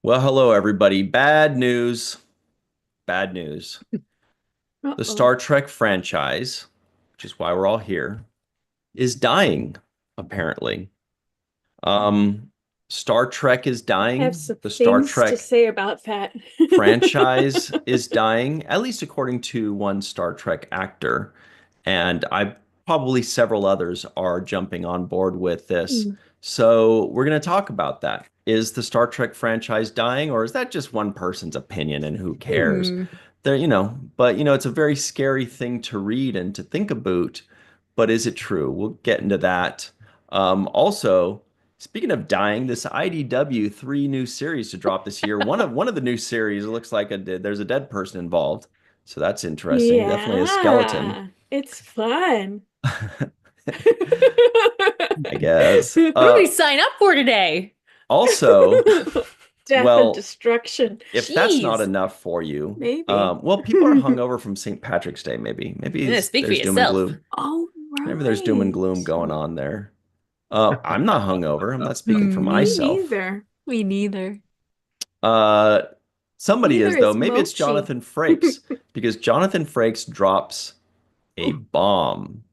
Well, hello, everybody. Bad news. Bad news. The Uh-oh. Star Trek franchise, which is why we're all here, is dying, apparently. Um, Star Trek is I have dying. some The Star things to Trek say about that. franchise is dying, at least according to one Star Trek actor. And I probably several others are jumping on board with this. Mm. So we're going to talk about that. Is the Star Trek franchise dying, or is that just one person's opinion and who cares? Hmm. But it's a very scary thing to read and to think about. But is it true? We'll get into that. Also, speaking of dying, this IDW three new series to drop this year. One of the new series looks like there's a dead person involved, so that's interesting. Definitely a skeleton, Yeah, it's fun. I guess. What do we sign up for today? Also, Death and well, destruction. if that's not Jeez. enough for you, Maybe. well, people are hungover from St. Patrick's Day. Maybe Yeah, speak for there's doom and yourself. gloom. Oh, Maybe there's doom and right. gloom going on there. I'm not hungover. I'm not speaking for Me, Me myself. neither. me neither. Uh, Somebody Neither is though. is Maybe it's Mochi. Jonathan Frakes because Jonathan Frakes drops a bomb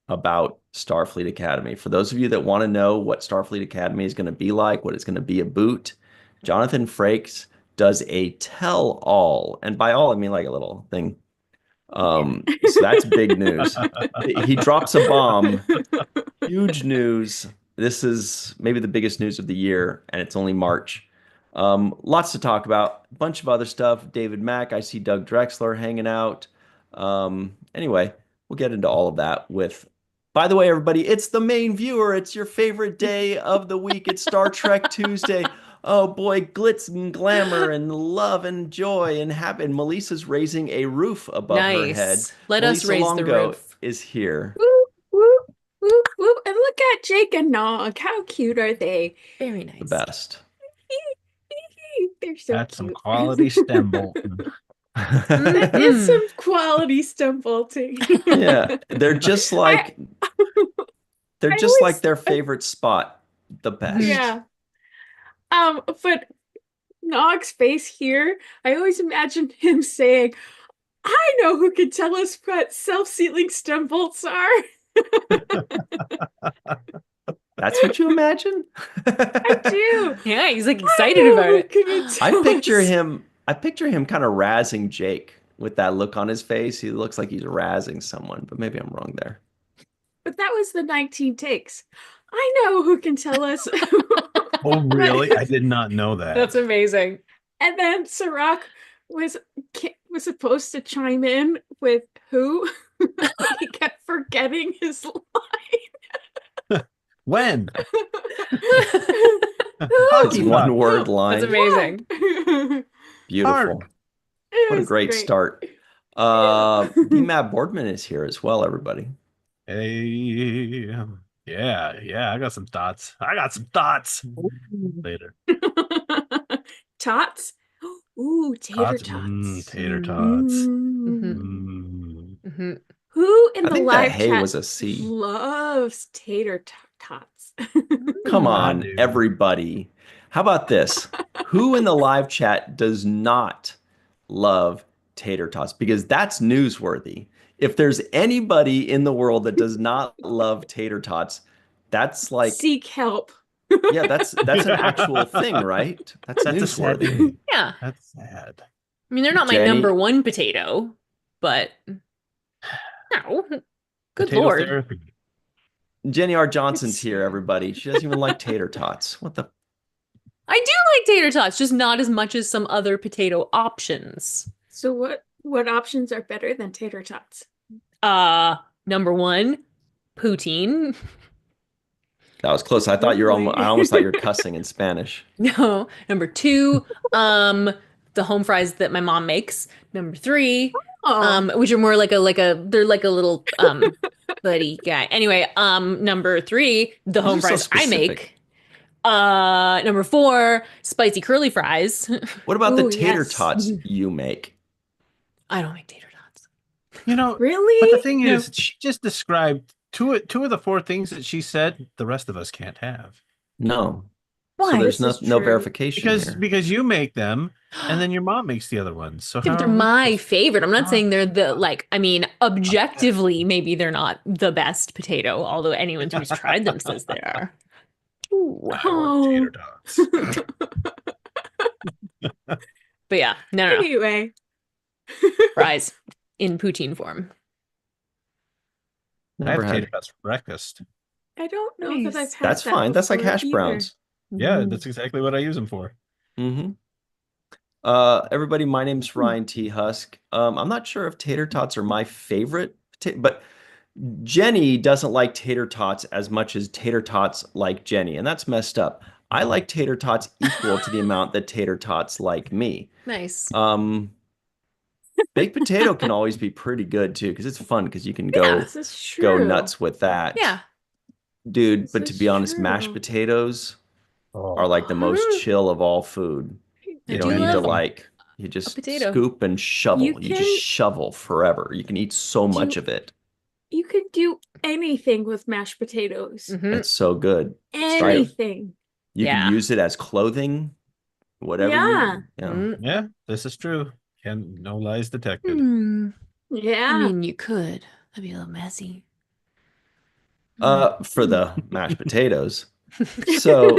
about Starfleet Academy. For those of you that want to know what Starfleet Academy is going to be like, what it's going to be about, Jonathan Frakes does a tell-all, and by all I mean like a little thing. Yeah. So that's big news. He drops a bomb, huge news. This is maybe the biggest news of the year, and it's only March. Lots to talk about. A bunch of other stuff. David Mack. I see Doug Drexler hanging out. Anyway, we'll get into all of that with. By the way, everybody, it's the main viewer. It's your favorite day of the week. It's Star Trek Tuesday. Oh boy, glitz and glamour and love and joy and happy. And Melissa's raising a roof above her head. Nice. Let us Melissa raise the Longo roof. is here. Whoop, whoop, whoop, whoop. And look at Jake and Nog. How cute are they? Very The nice. best. They're so That's some cute. quality stem bolting. That is Mm-hmm. some quality stump bolting. Yeah, they're just I like they're I just like always their favorite spot, the best. yeah. But Nog's face here, I always imagine him saying, I know who can tell us what self-sealing stem bolts are. That's what you imagine? I do. Yeah, he's like I excited know about who it. can I tell picture us. him I picture him kind of razzing Jake with that look on his face. He looks like he's razzing someone, but maybe I'm wrong there. But that was the 19 takes. I know who can tell us. Oh, But really? I did not know that. That's amazing. and then Sirach was was supposed to chime in with who. He kept forgetting his When? His Hockey line. puck. one word Who? That's line. amazing. It Beautiful. Hark. What a was great great. start. Yeah. BMAP Boardman is here as well, everybody. Hey. Yeah, I got some thoughts. I got some thoughts. Later. Tots? Ooh, tater Tots. tots. Tater tots. Mm-hmm. Mm. Mm-hmm. Who in I the think that live hay chat was a C. loves tater tots? Come I on, do. everybody. How about this? Who in the live chat does not love tater tots? Because that's newsworthy. If there's anybody in the world that does not love tater tots, that's like, Seek help. yeah, that's an actual thing, right? That's That's a sad newsworthy. day. Yeah. That's sad. I mean, they're not my number Jenny, one potato, but no. Good Potato Lord. therapy. Jenny R. Johnson's It's here, everybody. She doesn't even like tater tots. What the? I do like tater tots, just not as much as some other potato options. so what options are better than tater tots? Uh, Number one, poutine. That was close. I Really? almost thought you were cussing in Spanish. No. Number two, the home fries that my mom makes. Number three, Oh, which are more they're like a little buddy guy. Anyway, number three, the These home are so fries I specific. make. Number four, spicy curly fries. What about the ooh, tater yes. tots you make? I don't make tater tots. But the Really? thing No. is, she just described two of the four things that she said the rest of us can't have. No. Why? So there's This is no true. verification here. Because you make them, and then your mom makes the other ones. So Yeah, but how they're are we my supposed- favorite. I'm not Oh. saying they're the I mean, objectively, maybe they're not the best potato, although anyone who's tried them says they are. Ooh. I want tater tots. But yeah, no. Anyway. Fries in poutine form. I Never have tater had. tots for breakfast. I don't know that I've Nice. had That's that fine. That's like before hash either. browns. Yeah, that's exactly what I use them for. Mm-hmm. Everybody, my name's Ryan T. Husk. I'm not sure if tater tots are my favorite, but Jenny doesn't like tater tots as much as tater tots like Jenny, and that's messed up. I like tater tots equal to the amount that tater tots like me. Nice. Baked potato can always be pretty good too, because it's fun because you can This is true. go nuts with that. Yeah. Dude, This but to is be honest, mashed true. potatoes Oh. are like the most chill of all food. I You do don't need to love you just potato. scoop and shovel. You You just can shovel forever. You can eat so much of it. You can do anything with mashed potatoes. Mhm. It's so good. Anything. You Yeah. can use it as clothing, whatever Yeah. Yeah, this is true. No lies detected. Yeah. I mean, you could. That'd be a little messy. For the mashed potatoes. So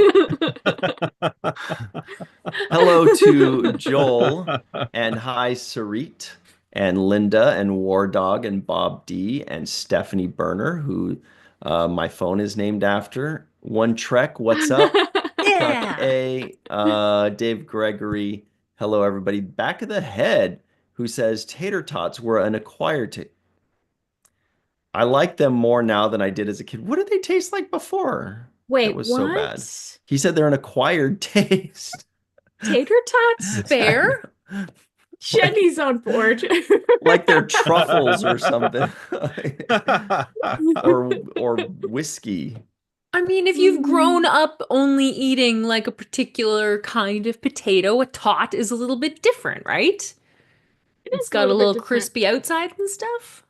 hello to Joel and hi Sarit and Linda and War Dog and Bob D and Stephanie Burner, who my phone is named after. One Trek, what's up? Yeah. A Dave Gregory, hello everybody. Back of the Head, who says tater tots were an acquired I like them more now than I did as a kid. What did they taste like before? Wait, It was what? so bad. He said they're an acquired taste. Tater tots? Fair. Jenny's on board. Like they're truffles or something. or whiskey. I mean, if you've grown up only eating like a particular kind of potato, a tot is a little bit different, right? It's got a little crispy outside and stuff.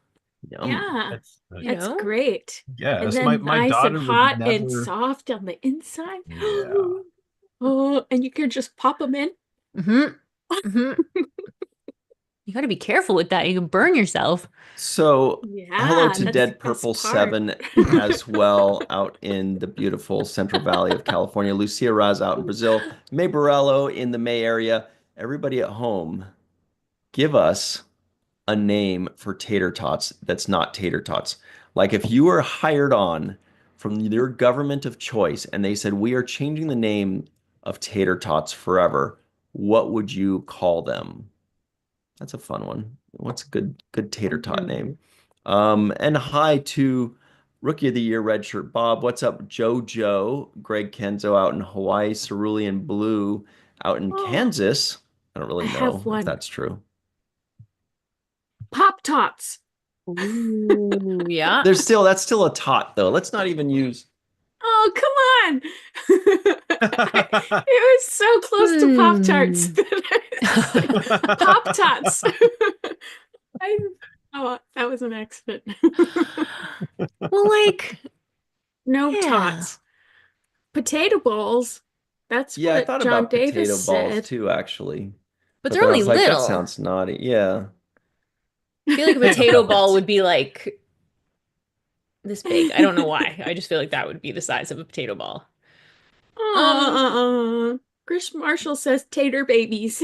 Yum. Yeah. You That's know? great. Yeah, And so then my nice daughter and would hot and never. soft on the inside. Yeah. Oh, and you can just pop them in. You got to be careful with that. You can burn yourself. So Yeah, hello to that's Dead the Purple best part. 7 as well out in the beautiful Central Valley of California. Lucia Raz out in Brazil. May Borello in the May area. Everybody at home, give us a name for tater tots that's not tater tots. Like if you were hired on from your government of choice and they said, we are changing the name of tater tots forever, what would you call them? That's a fun one. What's a good tater tot name? And hi to Rookie of the Year Redshirt Bob. What's up, JoJo? Greg Kenzo out in Hawaii. Cerulean Blue out in Kansas. I don't really I know have one. if that's true. Pop tots. Ooh, yeah. That's still a tot though. Let's not even use. Oh, come on. It was so close to Pop Tarts that Pop Tots. That was an accident. Well, like, No yeah. tots. Potato balls. That's Yeah, I what thought John about potato Davis balls said. too, actually. But they're then I only was like, that little. sounds naughty. Yeah. I feel like a potato ball would be like this big. I don't know why. I just feel like that would be the size of a potato ball. Chris Marshall says tater babies.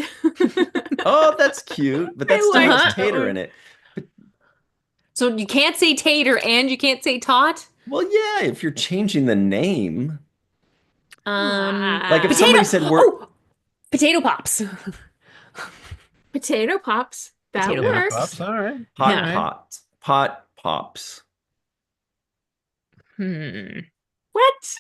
Oh, that's cute, but that I still like has that tater one. in it. So you can't say tater and you can't say tot? Well, yeah, if you're changing the name. Like if Potato- somebody said we're potato pops. Potato pops. That Potato works. Pops, all right. hot Yeah. pot pops. What?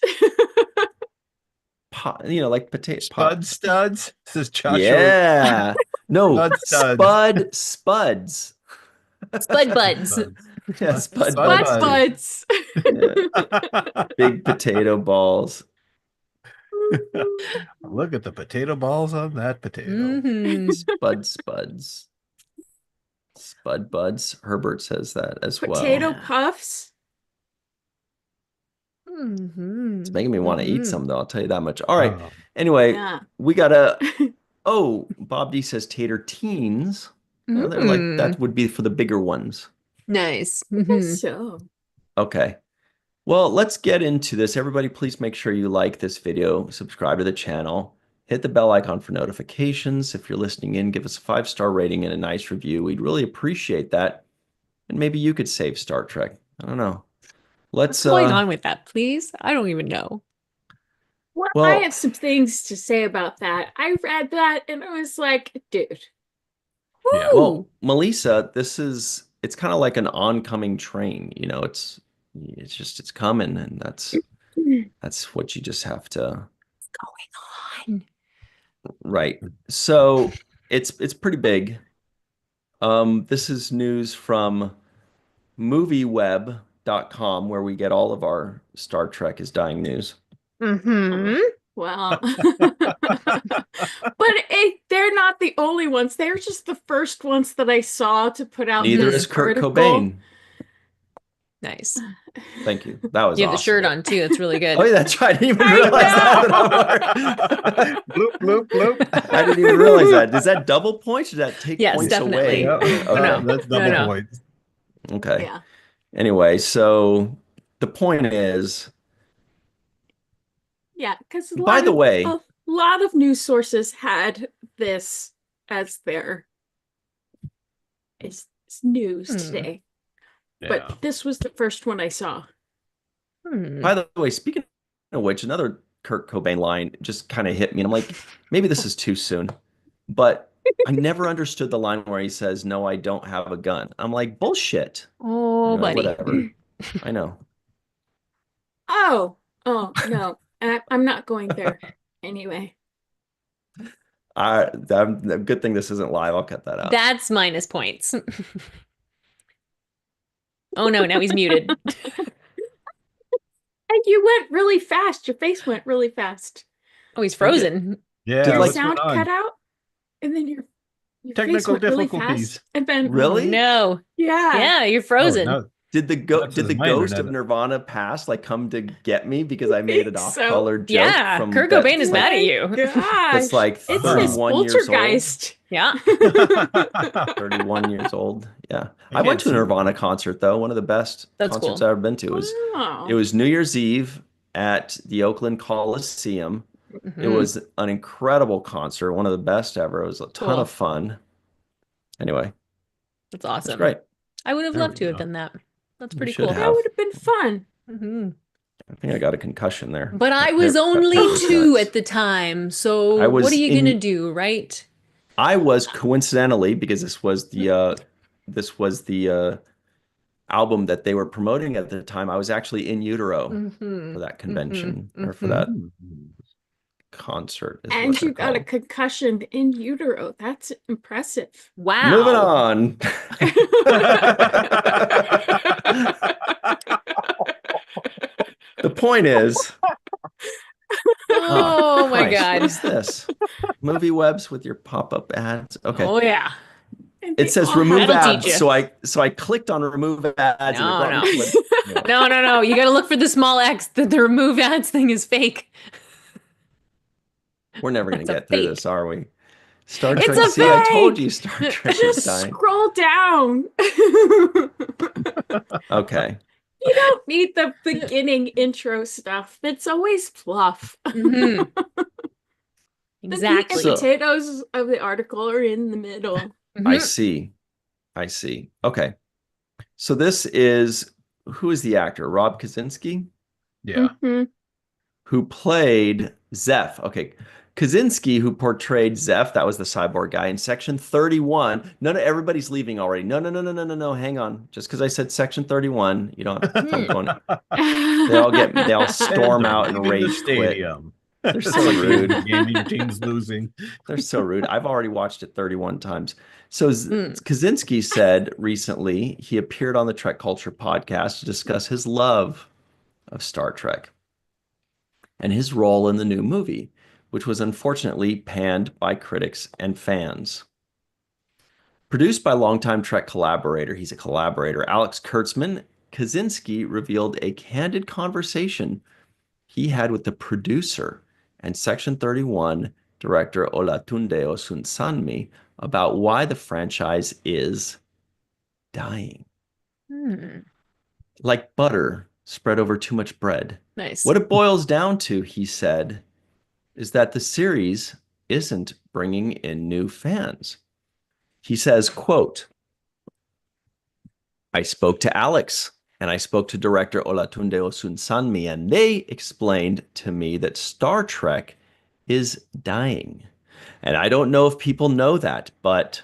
Pot, like potato Spud studs. This is Joshua. Yeah. No, Spud studs. spuds. Spud buds. Yeah, spud Spud buds. Buds. Yeah. Big potato balls. Look at the potato balls on that potato. Mhm. Spuds. Spud buds. Herbert says that as well. Potato Yeah. puffs. It's making me want to eat some, though. I'll tell you that much. All right. Oh. Anyway, Yeah. we got a. Oh, Bob D says tater teens. No, they're like that would be for the bigger ones. Nice. I guess so. Okay. Well, let's get into this. Everybody, please make sure you like this video, subscribe to the channel, hit the bell icon for notifications. If you're listening in, give us a 5-star rating and a nice review. We'd really appreciate that. And maybe you could save Star Trek. I don't know. What's going on with that, please? I don't even know. Well, Well- I have some things to say about that. I read that and I was like, dude. Yeah. Well, Melissa, it's kind of like an oncoming train. You know, it's coming, and that's what you just have to. What's going on? Right. So it's pretty big. This is news from movieweb.com, where we get all of our Star Trek is dying news. Well, but they're not the only ones. They're just the first ones that I saw to put out Neither this is Kurt article. Cobain. Nice. Thank you. That was You have the awesome. shirt on too. That's really good. Oh, yeah, that's right. I didn't even I realize that. Bloop, bloop, bloop. I didn't even realize that. Does that double points? Does that take Yes, points definitely. away? Yeah. Okay. No. That's double No. points. Okay. Yeah. Anyway, so the point is, Yeah, because by the way, a lot of news sources had this as their it's news today. Yeah. But this was the first one I saw. by the way, speaking of which, another Kurt Cobain line just kind of hit me, and I'm like, maybe this is too soon, but I never understood the line where he says, "No, I don't have a gun." I'm like, bullshit. Oh, You know, buddy. whatever. I know. Oh no, I'm not going there anyway. Good thing this isn't live. I'll cut that out. That's minus points. Oh no, now he's muted. And you went really fast. Your face went really fast. Oh, he's frozen. Yeah. Did the like- sound cut out? And then your face Technical went really difficulties. fast. And then Really? No. yeah. Yeah, you're Oh, frozen. no. Did the That's did the my ghost of internet. Nirvana past, like, come to get me because I made an think so. off-color joke? Yeah, from Kurt that- Cobain is like, mad at you. Gosh, That's like it's his 31 years old. poltergeist. Yeah. 31 years old. Yeah. I can't went to a see Nirvana concert, though. One of the best That's concerts cool. I've ever been to. Wow. It was New Year's Eve at the Oakland Coliseum. It was an incredible concert, one of the best ever. It was a ton Cool. of fun. Anyway, That's it's awesome. great. I would have There loved we to have go. done that. That's You pretty should cool. have. That would have been fun. I think I got a concussion there. But I That was hurt- that only hurt 2 nuts. at the time, so I was what are you in- gonna do, right? I was coincidentally, because this was the album that they were promoting at the time. I was actually in utero for that convention or for that concert. is what And they're you got a called. concussion in utero. That's impressive. Wow. Moving on. The point is, Oh my Christ, God. what is this? Movie webs with your pop-up ads. Okay. Oh yeah. And they It says all remove had- That'll teach ads. you. So I clicked on remove ads No, and it brought me to a- No. You gotta look for the small X. The remove ads thing is fake. We're never going It's to a get through fake. this, are we? Star It's Trek. a See, I told fake! you Star Trek is Just dying. scroll down. Okay. You don't need the beginning intro stuff. It's always fluff. Mhm. The meat Exactly. and So- potatoes of the article are in the middle. I Mhm. see. I see. Okay. So this is, who is the actor? Rob Kaczynski, Yeah. Mhm. who played Zeph. Okay. Kaczynski, who portrayed Zeph, that was the cyborg guy in Section 31. Everybody's leaving already. No. Hang on. Just because I said Section 31, you don't have to keep going. They all storm out and Leaving the rage quit. stadium. They're It's so like rude. the game your team's losing. They're so rude. I've already watched it 31 times. So Mm. Kaczynski said recently he appeared on the Trek Culture podcast to discuss his love of Star Trek and his role in the new movie, which was unfortunately panned by critics and fans. Produced by longtime Trek collaborator, he's a collaborator, Alex Kurtzman, Kaczynski revealed a candid conversation he had with the producer and Section 31 director Olatunde Osunsanmi about why the franchise is dying. Like butter spread over too much bread. Nice. What it boils down to, he said, is that the series isn't bringing in new fans. He says, quote, I spoke to Alex and I spoke to director Olatunde Osunsanmi, and they explained to me that Star Trek is dying. And I don't know if people know that, but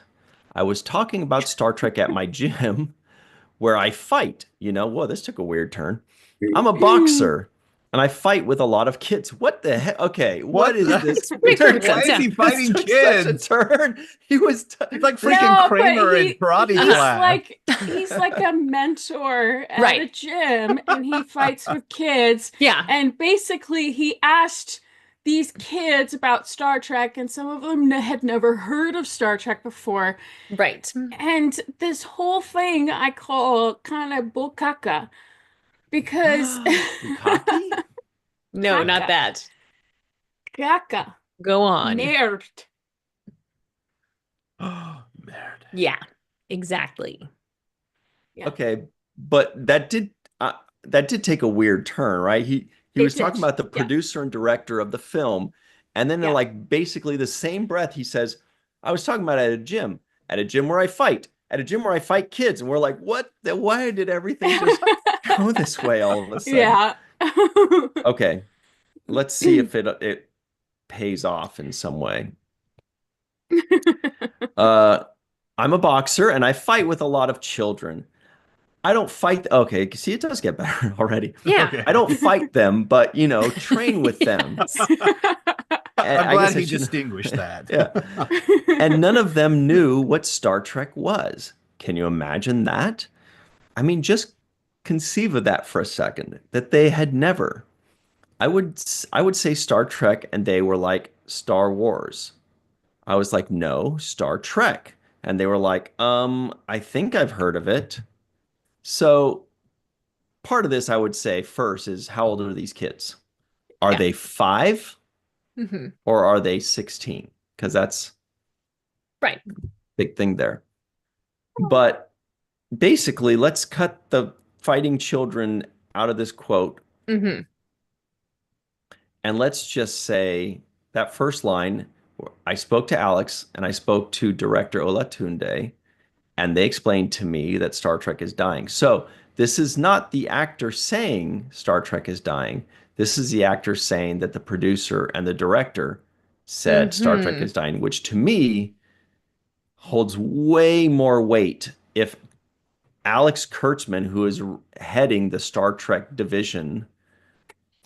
I was talking about Star Trek at my gym where I fight. Whoa, this took a weird turn. I'm a boxer and I fight with a lot of kids. What the heck? Okay, what is this? Why is he fighting kids? Such a turn. He's like freaking Kramer in karate class. He's like a mentor at a gym, and he fights with kids. Yeah. And basically, he asked these kids about Star Trek, and some of them had never heard of Star Trek before. Right. And this whole thing I call kind of bukaka. Because no, Kaka. not that. Kaka. Go on. Nerd. Nerd. Yeah, exactly. Yeah. Okay, but that did take a weird turn, right? He was talking about the producer and director of the film, and then in like basically the same breath, he says, "I was talking about at a gym where I fight, kids," and we're like, "What? Why did everything just go this way all of a sudden?" Yeah. Okay, let's see if it pays off in some way. I'm a boxer and I fight with a lot of children. I don't fight. Okay, see, it does get better already. Yeah. Okay. I don't fight them, but train with them. I'm glad he distinguished that. Yeah. And none of them knew what Star Trek was. Can you imagine that? I mean, just conceive of that for a second, that they had never. I would say Star Trek, and they were like, Star Wars. I was like, no, Star Trek. And they were like, I think I've heard of it. So part of this, I would say first, is how old are these kids? Are they 5 or are they 16? Because that's right. Big thing there. But basically, let's cut the fighting children out of this quote. And let's just say that first line, I spoke to Alex and I spoke to director Olatunde, and they explained to me that Star Trek is dying. So this is not the actor saying Star Trek is dying. This is the actor saying that the producer and the director said Star Trek is dying, which to me holds way more weight if Alex Kurtzman, who is heading the Star Trek division,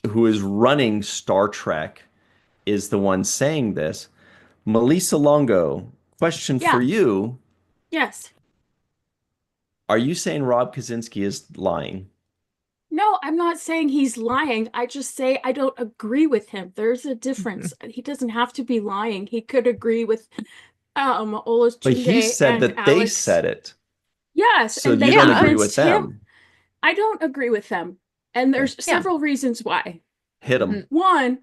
who is running Star Trek, is the one saying this. Melissa Longo, question for you. Yes. Are you saying Rob Kaczynski is lying? No, I'm not saying he's lying. I just say I don't agree with him. There's a difference. He doesn't have to be lying. He could agree with Olatunde. But he said that Alex. they said it. Yes. So and you don't agree with them. I don't agree with them. And there's several reasons why. Hit them. One,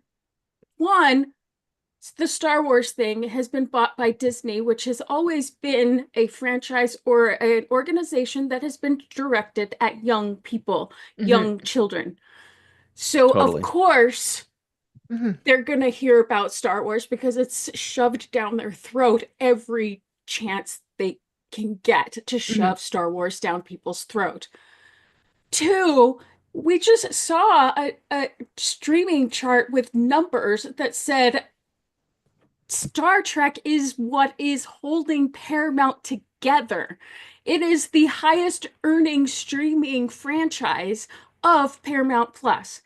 the Star Wars thing has been bought by Disney, which has always been a franchise or an organization that has been directed at young people, young children. So, of course, they're going to hear about Star Wars because it's shoved down their throat every chance they can get to shove Star Wars down people's throat. 2, we just saw a streaming chart with numbers that said Star Trek is what is holding Paramount together. It is the highest earning streaming franchise of Paramount Plus.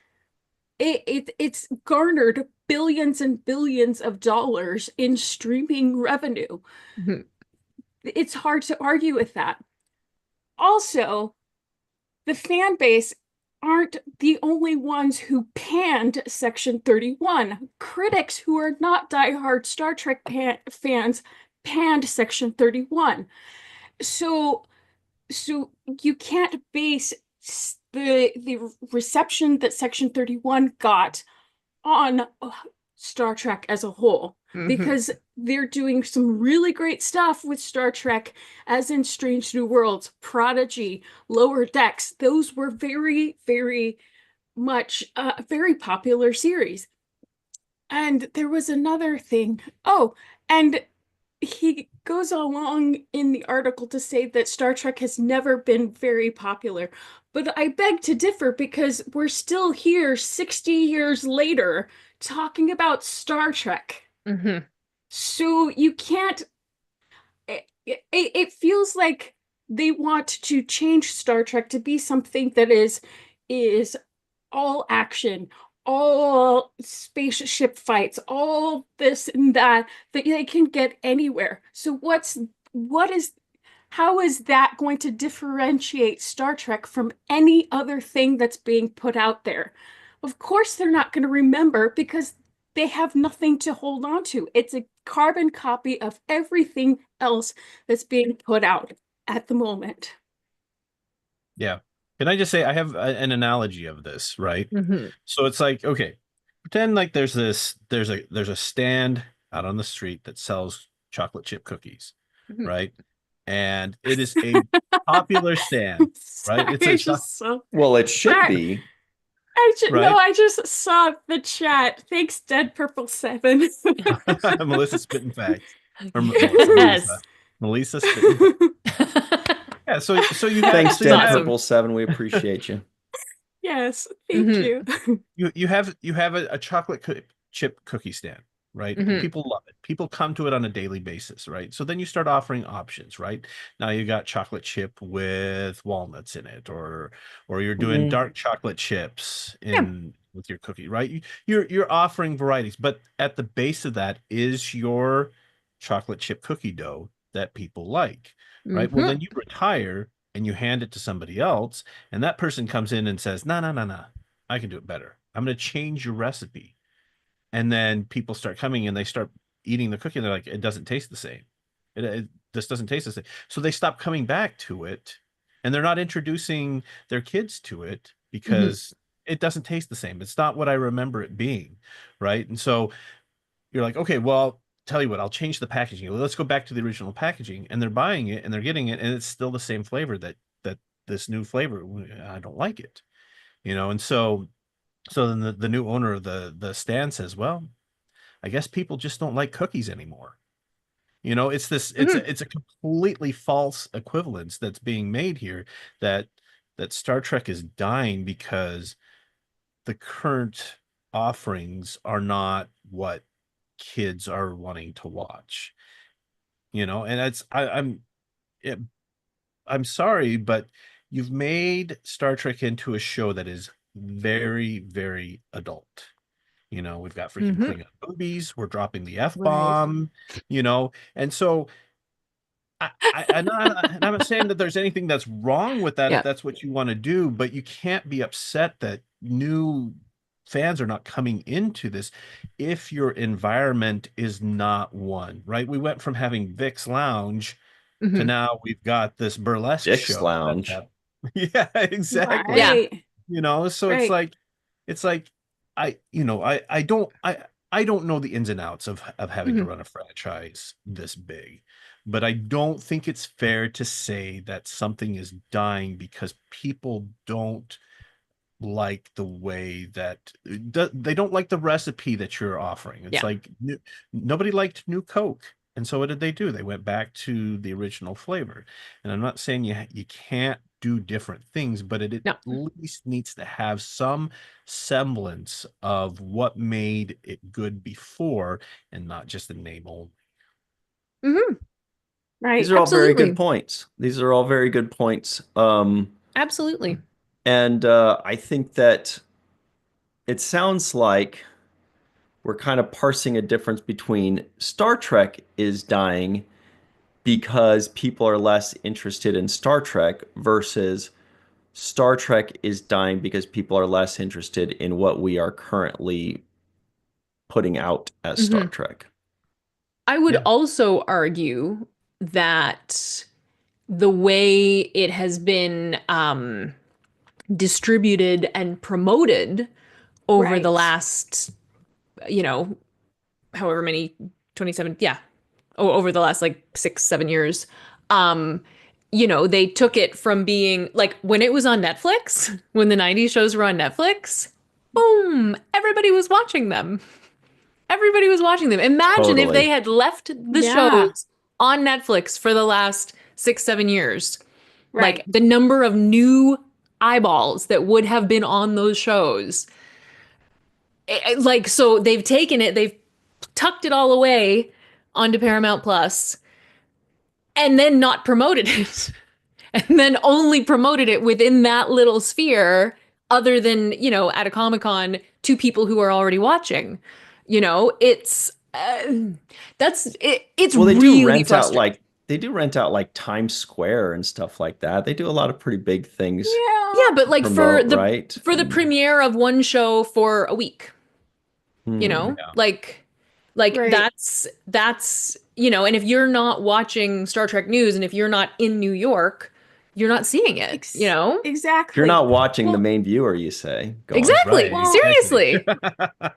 It's garnered billions and billions of dollars in streaming revenue. It's hard to argue with that. Also, the fan base aren't the only ones who panned Section 31. Critics who are not diehard Star Trek fans panned Section 31. So you can't base the reception that Section 31 got on Star Trek as a whole, because they're doing some really great stuff with Star Trek, as in Strange New Worlds, Prodigy, Lower Decks. Those were very, very much very popular series. And there was another thing. Oh, and he goes along in the article to say that Star Trek has never been very popular. But I beg to differ, because we're still here 60 years later talking about Star Trek. So you can't, it feels like they want to change Star Trek to be something that is all action, all spaceship fights, all this and that they can get anywhere. So how is that going to differentiate Star Trek from any other thing that's being put out there? Of course, they're not going to remember, because they have nothing to hold on to. It's a carbon copy of everything else that's being put out at the moment. Yeah. Can I just say I have an analogy of this, right? So it's like, okay, pretend like there's a stand out on the street that sells chocolate chip cookies, right? And it is a popular stand, right? Well, it should be. Right? No, I just saw the chat. Thanks, Dead Purple 7. Melissa spitting facts. Or Yes. Melissa spitting facts. Yeah, so you have Thanks, so Dead you have, Purple 7. We appreciate you. Yes, thank you. you have a chocolate chip cookie stand, right? People love it. People come to it on a daily basis, right? So then you start offering options, right? Now you got chocolate chip with walnuts in it, or you're doing dark chocolate chips with your cookie, right? You're offering varieties, but at the base of that is your chocolate chip cookie dough that people like, right? Well, then you retire and you hand it to somebody else, and that person comes in and says, no, I can do it better. I'm going to change your recipe. And then people start coming and they start eating the cookie. And they're like, it doesn't taste the same. This doesn't taste the same. So they stop coming back to it, and they're not introducing their kids to it because it doesn't taste the same. It's not what I remember it being, right? And so you're like, okay, well, tell you what, I'll change the packaging. Let's go back to the original packaging. And they're buying it and they're getting it, and it's still the same flavor that this new flavor. I don't like it, and so then the new owner of the stand says, well, I guess people just don't like cookies anymore. It's a completely false equivalence that's being made here, that Star Trek is dying because the current offerings are not what kids are wanting to watch. And I'm sorry, but you've made Star Trek into a show that is very, very adult. We've got freaking Klingon boobies. We're dropping the F-bomb, and so I'm not saying that there's anything that's wrong with that if that's what you want to do, but you can't be upset that new fans are not coming into this if your environment is not one, right? We went from having Vic's Lounge to now we've got this burlesque Dick's show. Lounge. Yeah, exactly. Right. So it's like I don't know the ins and outs of having to run a franchise this big, but I don't think it's fair to say that something is dying because people don't like the way that they don't like the recipe that you're offering. It's like nobody liked New Coke. And so what did they do? They went back to the original flavor. And I'm not saying you can't do different things, but it at least needs to have some semblance of what made it good before, and not just the name only. Right. These are all very good points. These are all very good points. Absolutely. And I think that it sounds like we're kind of parsing a difference between Star Trek is dying because people are less interested in Star Trek versus Star Trek is dying because people are less interested in what we are currently putting out as Star Trek. I would also argue that the way it has been distributed and promoted over the Right. last, however many, 27, yeah, over the last like 6, 7 years. They took it from being like when it was on Netflix, when the 90s shows were on Netflix, boom, everybody was watching them. Everybody was watching them. Imagine if Totally. they had left the shows on Netflix for the last 6, 7 years. Right. Like the number of new eyeballs that would have been on those shows. So they've taken it, they've tucked it all away onto Paramount Plus and then not promoted it. And then only promoted it within that little sphere, other than, at a Comic-Con to people who are already watching. It's it's Well, really frustrating. they do rent out like Times Square and stuff like that. They do a lot of pretty big things. Yeah, but like for promote, the right? for the premiere of one show for a week, Yeah. like Right. that's and if you're not watching Star Trek news and if you're not in New York, you're not seeing it, Exactly. If you're not watching the main viewer, you say. Go on. Exactly. Right, Seriously.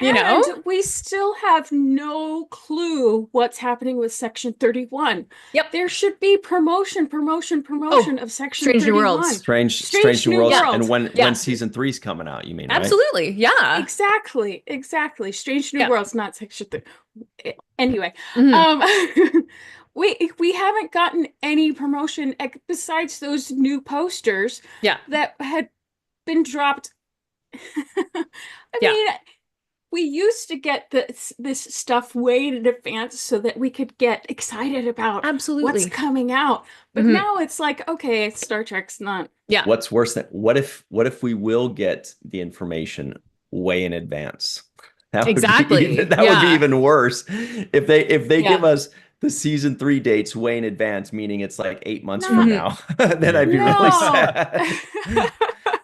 And we still have no clue what's happening with Section 31. Yep. There should be promotion of Section Strange New 31. Worlds. Strange New Worlds. And when Yeah. season 3's coming out, you mean, right? Absolutely. Yeah. Exactly. Strange New Yeah. Worlds, not Section 30. Anyway, Mhm. we haven't gotten any promotion besides those new posters Yeah. that had been dropped. I Yeah. mean, we used to get this stuff way in advance so that we could get excited about Absolutely. what's coming out. But Mhm. now it's like, okay, Star Trek's not. Yeah. What's worse than what if we will get the information way in advance? That would Exactly. would be even worse if they give Yeah. us the season 3 dates way in advance, meaning it's like 8 months No. from now. Then I'd be really No. sad.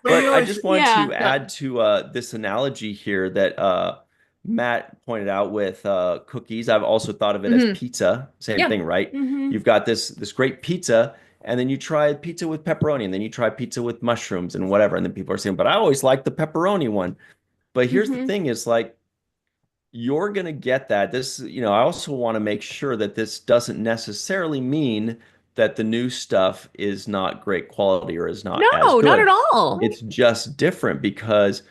But I just want Yeah. to add to this analogy here that Matt pointed out with cookies. I've also thought of it as pizza. Same Yeah. thing, right? Mhm. You've got this great pizza, and then you try pizza with pepperoni, and then you try pizza with mushrooms and whatever. And then people are saying, but I always like the pepperoni one. But here's the Mhm. thing is like, you're going to get that. This, I also want to make sure that this doesn't necessarily mean that the new stuff is not great quality or is not as No, good. not at all. It's just different because,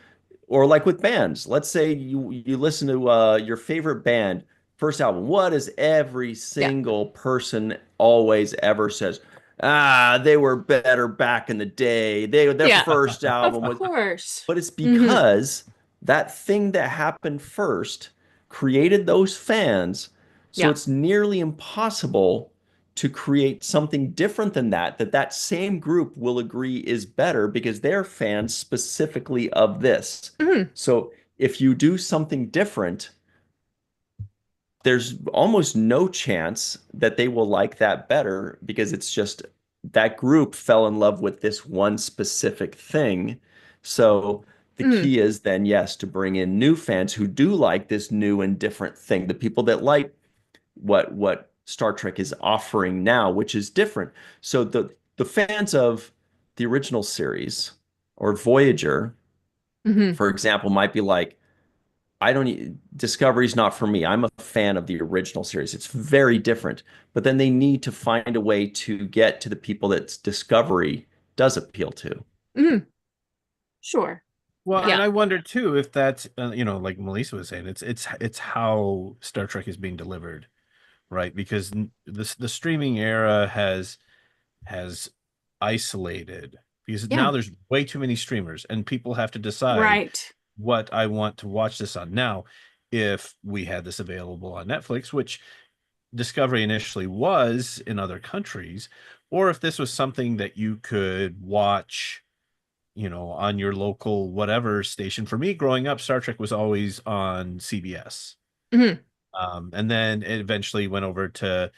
or like with bands, let's say you listen to your favorite band first album. What does every single person always ever says? They were better back in the day. Their first album was. Of course. But it's because that thing that happened first created those fans. So Yeah. it's nearly impossible to create something different than that same group will agree is better because they're fans specifically of this. So if you do something different, there's almost no chance that they will like that better because it's just that group fell in love with this one specific thing. So the key is then, yes, to bring in new fans who do like this new and different thing, the people that like what Star Trek is offering now, which is different. So the fans of the original series or Voyager, for example, might be like, Discovery's not for me. I'm a fan of the original series. It's very different. But then they need to find a way to get to the people that Discovery does appeal to. Sure. Well, Yeah. and I wonder too if that's like Melissa was saying, it's how Star Trek is being delivered, right? Because the streaming era has isolated because now there's way too many streamers and people have to decide Right. what I want to watch this on. Now, if we had this available on Netflix, which Discovery initially was in other countries, or if this was something that you could watch on your local whatever station. For me, growing up, Star Trek was always on CBS. And then it eventually went over to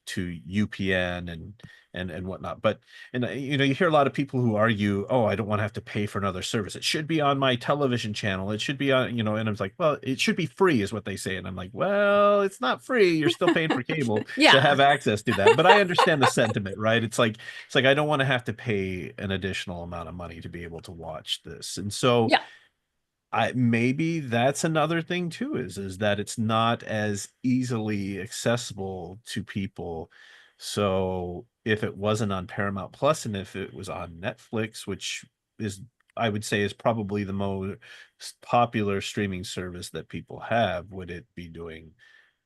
to UPN and whatnot. But you know, you hear a lot of people who argue, oh, I don't want to have to pay for another service. It should be on my television channel. It should be on, you know, and I was like, well, it should be free is what they say. And I'm like, well, it's not free. You're still paying for cable Yeah. to have access to that. But I understand the sentiment, right? It's like I don't want to have to pay an additional amount of money to be able to watch this. And so Yeah. maybe that's another thing too, is that it's not as easily accessible to people. So if it wasn't on Paramount Plus and if it was on Netflix, which is, I would say, is probably the most popular streaming service that people have, would it be doing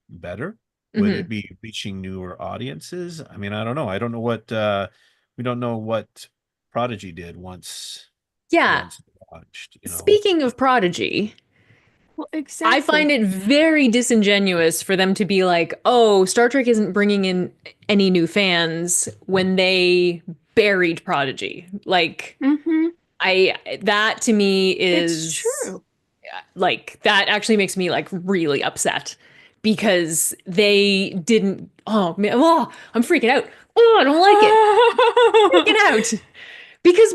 better? Would it be reaching newer audiences? I mean, I don't know. I don't know what we don't know what Prodigy did once Yeah. it launched, you know. Speaking of Prodigy, Well, exactly. I find it very disingenuous for them to be like, oh, Star Trek isn't bringing in any new fans when they buried Prodigy. Like, that to me is It's true. like, that actually makes me like really upset because they didn't. Oh man, oh, I'm freaking out. Oh, I don't like it. Freaking out because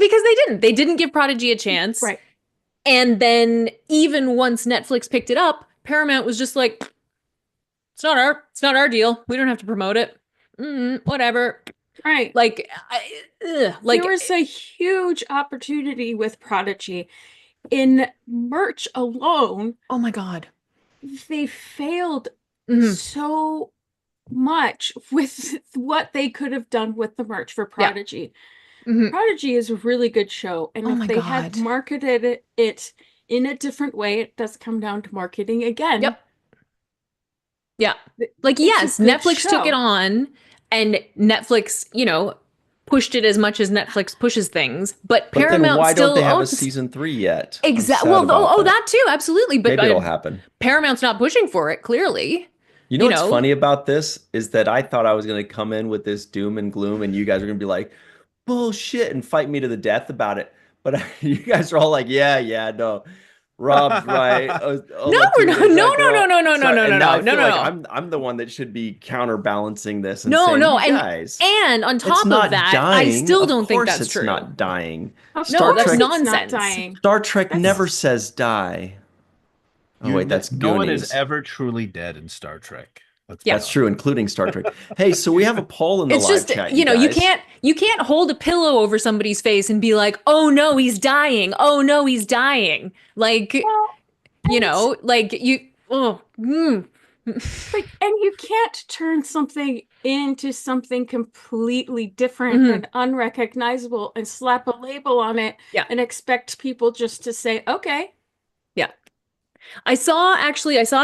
they didn't give Prodigy a chance. Right. And then even once Netflix picked it up, Paramount was just like, it's not our deal. We don't have to promote it. Whatever. Right. Like, like there was a huge opportunity with Prodigy. In merch alone, oh my God, they failed so much with what they could have done with the merch for Prodigy. Prodigy is a really good show, and if they had marketed it in a different way, it does come down to marketing again. Yep. Yeah. Like, yes, Netflix took it on, and Netflix, you know, pushed it as much as Netflix pushes things, but Paramount then why still don't they have a owns season 3 yet? Exactly. Well, that too, absolutely. But maybe it'll happen. Paramount's not pushing for it, clearly. You know what's funny about this is that I thought I was going to come in with this doom and gloom, and you guys are going to be like, bullshit, and fight me to the death about it. But you guys are all like, yeah, no. Rob's right. No, we're not. No. I'm the one that should be counterbalancing this. And no, saying, no, guys, and on top of that, dying. I still don't think that's it's true. Not dying. No, that's nonsense. Star Trek never says die. Oh wait, that's Goonies. No one is ever truly dead in Star Trek. That's true, including Star Trek. Hey, so we have a poll in the live chat. You know, you can't hold a pillow over somebody's face and be like, "Oh no, he's dying. Oh no, he's dying." Like, you know, like you. Like, and you can't turn something into something completely different and unrecognizable and slap a label on it and expect people just to say, "Okay." Yeah. I saw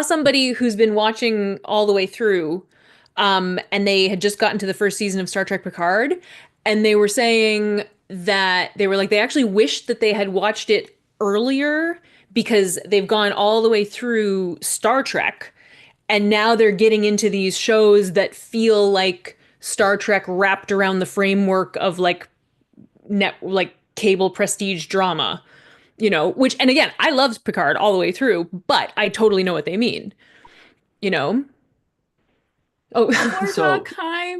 somebody who's been watching all the way through, and they had just gotten to the first season of Star Trek Picard, and they were saying that they actually wished that they had watched it earlier because they've gone all the way through Star Trek, and now they're getting into these shows that feel like Star Trek wrapped around the framework of like cable prestige drama. You know, which, and again, I loved Picard all the way through, but I totally know what they mean. You know? Oh, Mordecai.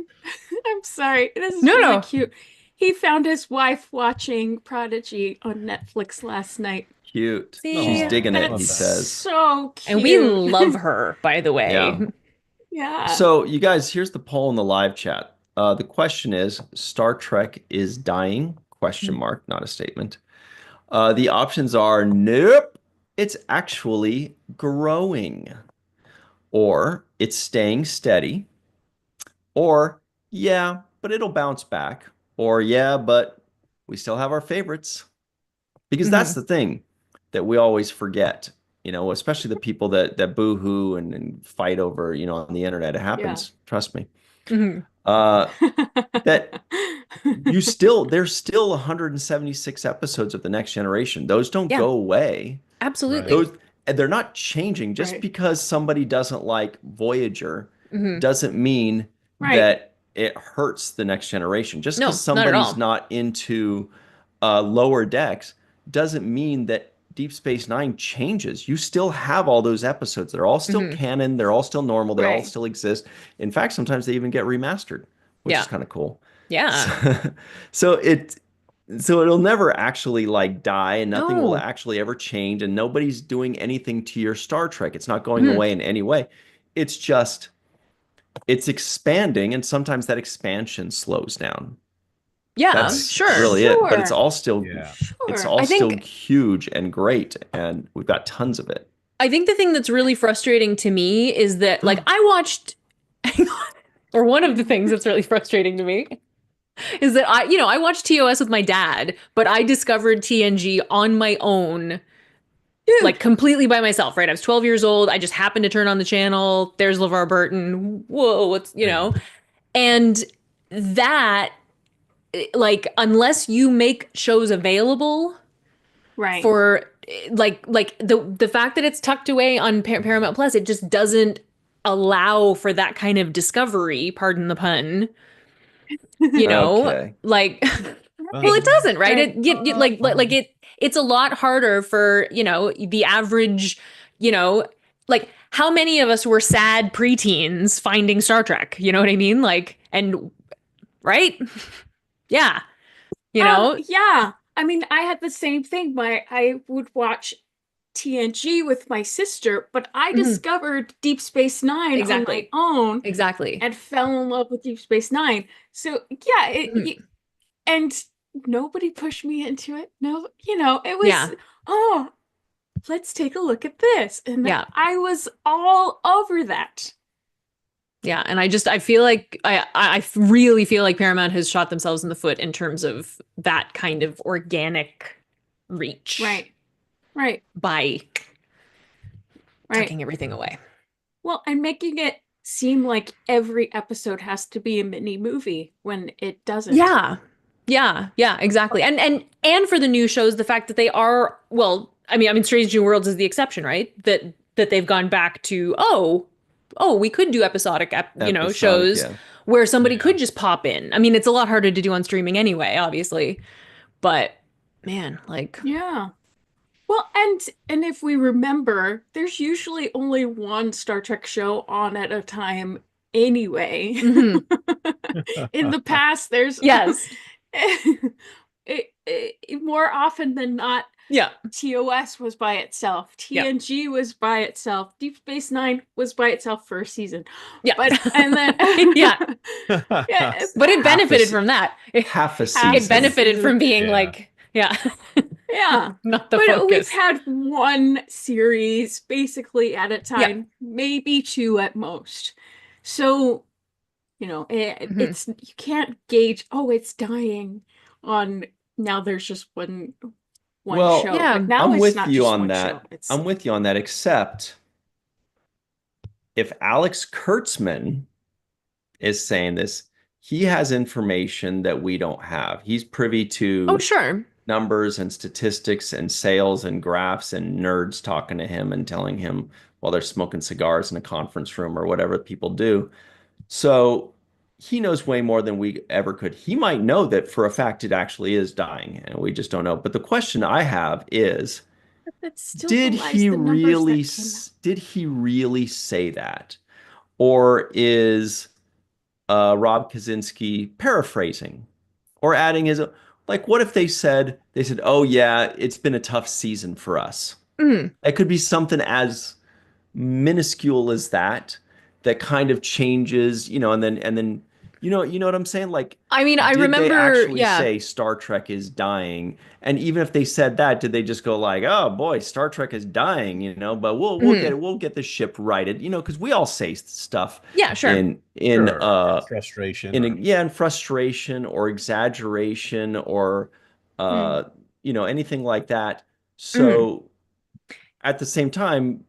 I'm sorry. This is really cute. He found his wife watching Prodigy on Netflix last night. Cute. She's digging it, he says. So cute. And we love her, by the way. Yeah. So, you guys, here's the poll in the live chat. The question is, Star Trek is dying? Question mark, not a statement. The options are, nope, it's actually growing. Or, it's staying steady. Or, yeah, but it'll bounce back. Or, yeah, but we still have our favorites. Because that's the thing that we always forget, you know, especially the people that boo-hoo and fight over, you know, on the internet. It happens, trust me. That there's still 176 episodes of The Next Generation. Those don't go away. Absolutely. They're not changing. Just because somebody doesn't like Voyager doesn't mean that it hurts The Next Generation. Just because somebody's not into Lower Decks doesn't mean that Deep Space Nine changes. You still have all those episodes. They're all still canon. They're all still normal. They all still exist. In fact, sometimes they even get remastered, which is kind of cool. Yeah. So it'll never actually like die, and nothing will actually ever change, and nobody's doing anything to your Star Trek. It's not going away in any way. It's just it's expanding, and sometimes that expansion slows down. Yeah, That's sure. really it. But it's all still it's all I still huge and great, and we've got tons of it. I think the thing that's really frustrating to me is that, like, I watched, or one of the things that's really frustrating to me is that I watched TOS with my dad, but I discovered TNG on my own, like completely by myself, right? I was 12 years old. I just happened to turn on the channel. There's LeVar Burton. Whoa, what's, and that, like, unless you make shows available for like the fact that it's tucked away on Paramount Plus, it just doesn't allow for that kind of discovery, pardon the pun. Okay. Like, well, it doesn't, right? It's a lot harder for, the average, like, how many of us were sad preteens finding Star Trek? You know what I mean? Like, and right? Yeah. Yeah. I mean, I had the same thing. I would watch TNG with my sister, but I discovered Deep Space Nine on my own. Exactly. And fell in love with Deep Space Nine. So yeah, and nobody pushed me into it. No, it was let's take a look at this. And I was all over that. Yeah, and I feel like I really feel like Paramount has shot themselves in the foot in terms of that kind of organic reach. Right. By tucking everything away. Well, and making it seem like every episode has to be a mini movie when it doesn't. Yeah, exactly. And for the new shows, the fact that they are, well, I mean, Strange New Worlds is the exception, right? That they've gone back to, we could do episodic shows where somebody could just pop in. I mean, it's a lot harder to do on streaming anyway, obviously. But man, like, yeah. Well, and if we remember, there's usually only one Star Trek show on at a time anyway. In the past, there's more often than not. Yeah. TOS was by itself. TNG was by itself. Deep Space Nine was by itself for a season. Yeah. And then but it benefited from that. Half a season. It benefited from being like, not the focus. We've had one series basically at a time, maybe two at most. So, it's, you can't gauge, it's dying on, now there's just one show. Yeah, now I'm it's with not you just on one that. show. I'm with you on that, except if Alex Kurtzman is saying this, he has information that we don't have. He's privy to numbers and statistics and sales and graphs and nerds talking to him and telling him while they're smoking cigars in a conference room or whatever people do. So he knows way more than we ever could. He might know that for a fact it actually is dying, and we just don't know. But the question I have is, did he really say that? Or is Rob Kaczynski paraphrasing or adding his, like, what if they said, oh yeah, it's been a tough season for us. It could be something as minuscule as that kind of changes, and then you know what I'm saying? Like, I mean, I remember they actually say Star Trek is dying, and even if they said that, did they just go like, oh boy, Star Trek is dying, but we'll get the ship righted, because we all say stuff in frustration, in frustration or exaggeration or anything like that. So at the same time,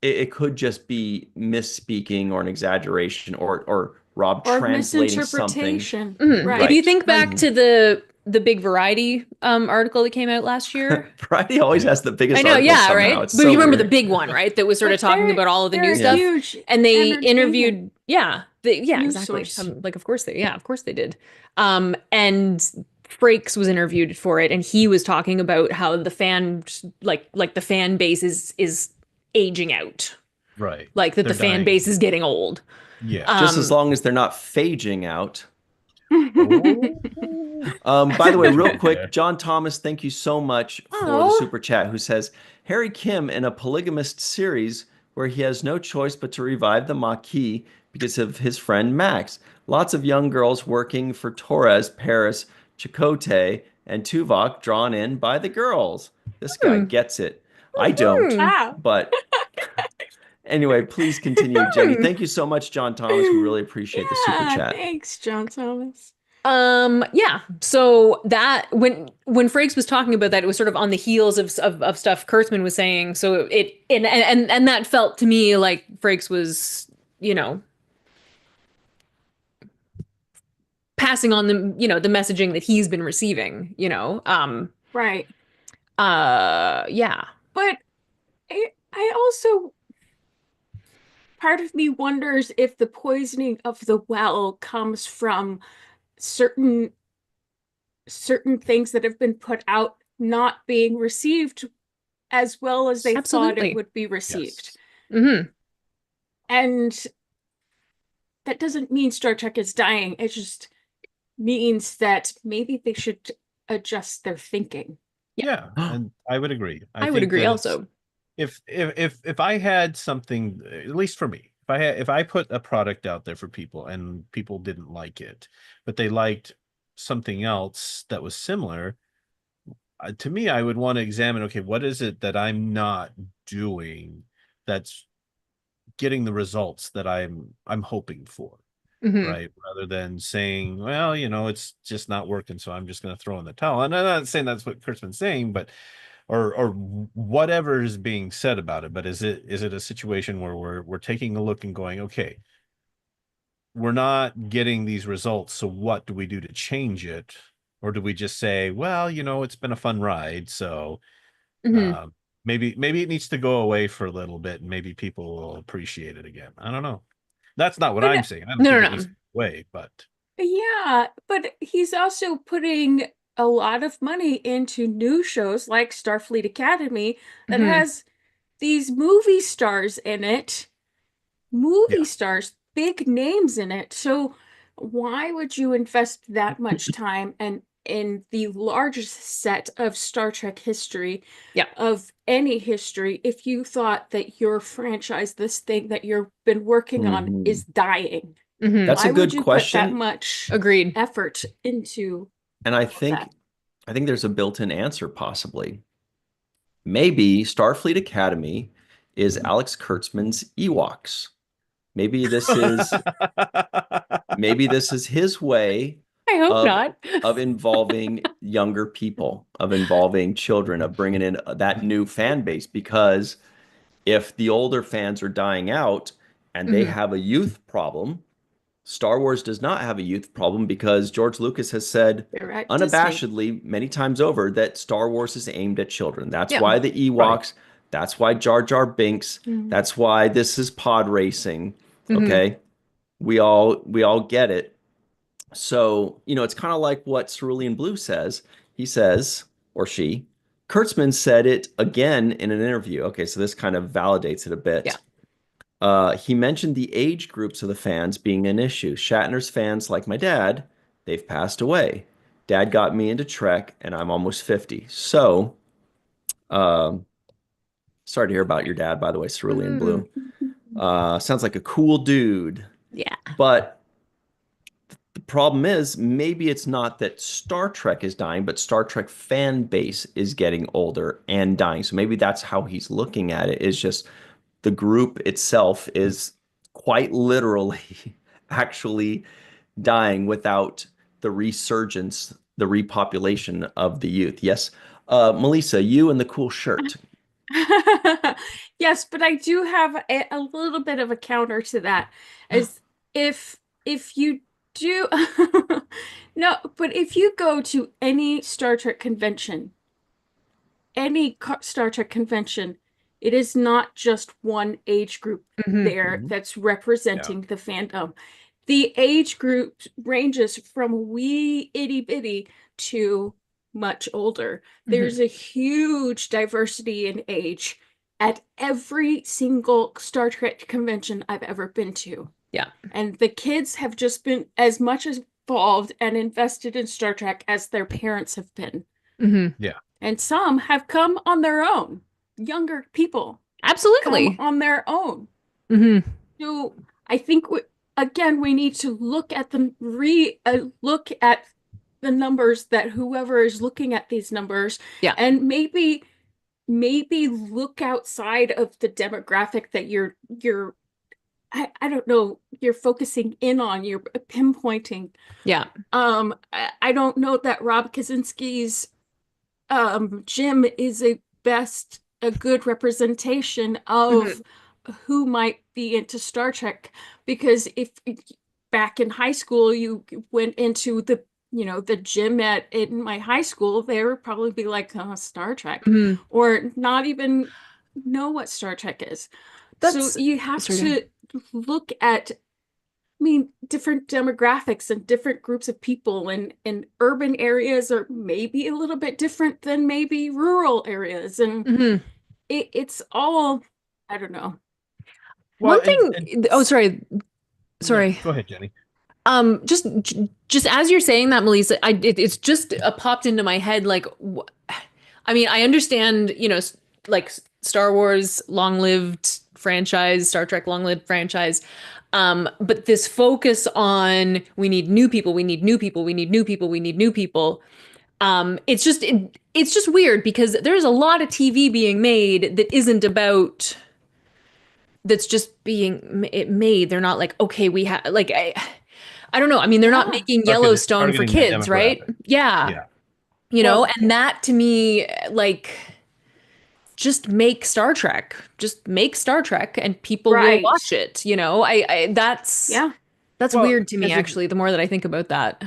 it could just be misspeaking or an exaggeration or Rob translating something. Right. If you think back to the big Variety article that came out last year. Variety always has the biggest article somehow. Right? It's but so you remember weird. the big one, right? That was sort of talking about all of the new stuff. Huge and they interviewed, exactly. Source. Like, of course they did. And Frakes was interviewed for it, and he was talking about how the fan the fan base is aging out, Right. like that They're the fan dying. base is getting old. Yeah. Just as long as they're not phaging out. Oh. By the way, real Yeah. quick, John Thomas, thank you so much for the Oh. super chat, who says Harry Kim in a polygamist series where he has no choice but to revive the Maquis because of his friend Max. Lots of young girls working for Torres, Paris, Chakotay, and Tuvok drawn in by the girls. This guy gets it. I don't, Wow. but anyway, please continue, Jenny. Thank you so much, John Thomas. We really appreciate the super Yeah, chat. thanks, John Thomas. Yeah. So that when Frakes was talking about that, it was sort of on the heels of stuff Kurtzman was saying. So it and that felt to me like Frakes was, you know, passing on the, you know, the messaging that he's been receiving, you know. Right. Yeah. But I also, part of me wonders if the poisoning of the well comes from certain things that have been put out not being received as well as they thought it Absolutely. would be received. Yes. Mm-hmm. And that doesn't mean Star Trek is dying. It just means that maybe they should adjust their thinking. Yeah, and I would agree. I would think agree that it's- also. if I had something, at least for me, if I put a product out there for people and people didn't like it, but they liked something else that was similar, to me, I would want to examine, okay, what is it that I'm not doing that's getting the results that I'm hoping for, Mhm. right? Rather than saying, well, you know, it's just not working, so I'm just going to throw in the towel. And I'm not saying that's what Kurtzman's saying, but or whatever is being said about it. But is it a situation where we're taking a look and going, okay, we're not getting these results, so what do we do to change it? Or do we just say, well, you know, it's been a fun ride, so Mhm. maybe it needs to go away for a little bit, and maybe people will appreciate it again. I don't know. That's not what But I'm saying. I don't No, think no, it needs no. to go away, but yeah, but he's also putting a lot of money into new shows like Starfleet Academy that Mhm. has these movie stars in it, movie Yeah. stars, big names in it. So why would you invest that much time and in the largest set of Star Trek history, Yeah. of any history, if you thought that your franchise, this thing that you've been working on, Mhm. is dying? Mhm. That's a Why would good you put that question. much Agreed. effort into And I all of think that? there's a built-in answer possibly. Maybe Starfleet Academy is Alex Kurtzman's Ewoks. Maybe this is his way I hope of not. involving younger people, of involving children, of bringing in that new fan base. Because if the older fans are dying out and they Mhm. have a youth problem, Star Wars does not have a youth problem because George Lucas has said They're at Disney. unabashedly many times over that Star Wars is aimed at children. That's Yeah. why the Ewoks, Right. that's why Jar Jar Binks, Mhm. that's why this is pod racing. Mhm. Okay. We all get it. So, you know, it's kind of like what Cerulean Blue says. He says, or she, Kurtzman said it again in an interview. Okay, so this kind of validates it a bit. Yeah. He mentioned the age groups of the fans being an issue. Shatner's fans, like my dad, they've passed away. Dad got me into Trek, and I'm almost 50. So, um, sorry to hear about your dad, by the way, Cerulean Mm. Blue. Sounds like a cool dude. Yeah. But the problem is, maybe it's not that Star Trek is dying, but Star Trek fan base is getting older and dying. So maybe that's how he's looking at it, is just the group itself is quite literally actually dying without the resurgence, the repopulation of the youth. Yes. Melissa, you and the cool shirt. Yes, but I do have a little bit of a counter to that. As if you do no, but if you go to any Star Trek convention, Star Trek convention, it is not just one age group Mhm. there Mhm. that's representing the fandom. the age group ranges from wee itty bitty to much older. There's a huge diversity in age at every single Star Trek convention I've ever been to. Yeah. And the kids have just been as much involved and invested in Star Trek as their parents have been. Yeah. And some have come on their own. Younger people Absolutely. come on their own. Mm-hmm. So I think again we need to look at the look at the numbers that whoever is looking at these numbers, Yeah. and maybe look outside of the demographic that you're I don't know, you're focusing in on, you're pinpointing. Yeah. I don't know that Rob Kaczynski's Jim is a good representation of who might be into Star Trek, because if back in high school you went into the gym in my high school, they would probably be like, oh, Star Trek, or not even know what Star Trek is. So you have to look at, different demographics and different groups of people, and urban areas are maybe a little bit different than maybe rural areas. And it's all, I don't know. Well, One thing, sorry. No, go ahead, Jenny. Just as you're saying that, Melissa, it's just popped into my head. Like, I understand, like Star Wars, long-lived franchise, Star Trek, long-lived franchise. But this focus on we need new people, we need new people, we need new people, we need new people. It's just weird because there's a lot of TV being made that isn't about. That's just being made. They're not like, okay, we have like I don't know. I mean, they're not making Yellowstone for kids, right? Yeah. And that to me, like, just make Star Trek. Just make Star Trek and people will watch it. That's weird to me, actually, the more that I think about that.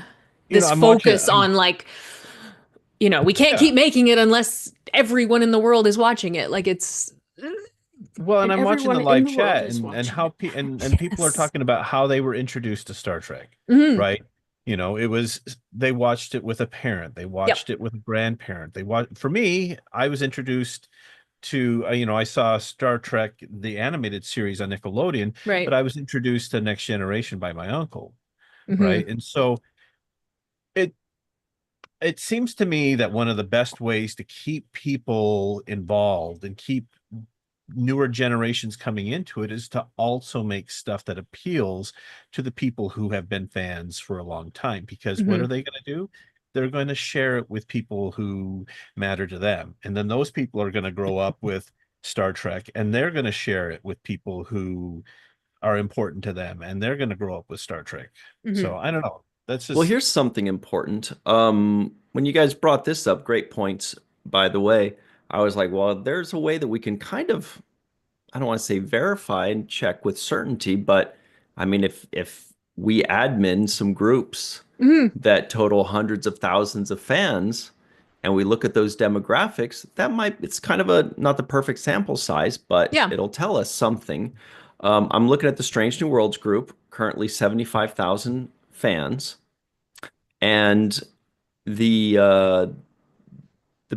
This focus on like, we can't keep making it unless everyone in the world is watching it. Like it's Well, and I'm watching the live chat and how people are talking about how they were introduced to Star Trek, right? It was they watched it with a parent, they watched it with a grandparent. For me, I was introduced to I saw Star Trek the animated series on Nickelodeon, right? But I was introduced to Next Generation by my uncle, right? And so it seems to me that one of the best ways to keep people involved and keep newer generations coming into it is to also make stuff that appeals to the people who have been fans for a long time, because what are they going to do? They're going to share it with people who matter to them, and then those people are going to grow up with Star Trek and they're going to share it with people who are important to them, and they're going to grow up with Star Trek. So I don't know, that's just... Well, here's something important. When you guys brought this up, great points, by the way. I was like, well, there's a way that we can kind of, I don't want to say verify and check with certainty, but I mean, if we admin some groups that total hundreds of thousands of fans, and we look at those demographics, it's kind of not the perfect sample size, but it'll tell us something. I'm looking at the Strange New Worlds group, currently 75,000 fans, and the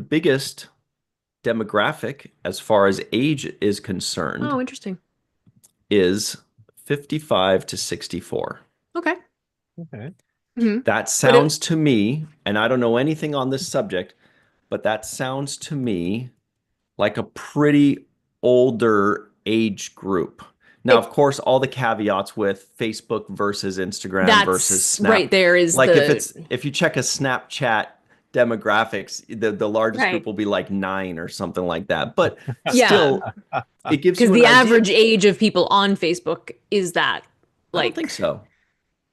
biggest demographic as far as age is concerned. Oh, interesting. Is 55 to 64. Okay. That sounds to me, and I don't know anything on this subject, but that sounds to me like a pretty older age group. Now, of course, all the caveats with Facebook versus Instagram versus Snap. Right there is like if you check a Snapchat demographics, the largest group will be like 9 or something like that, but still it gives you because the average age of people on Facebook is that, like, I don't think so.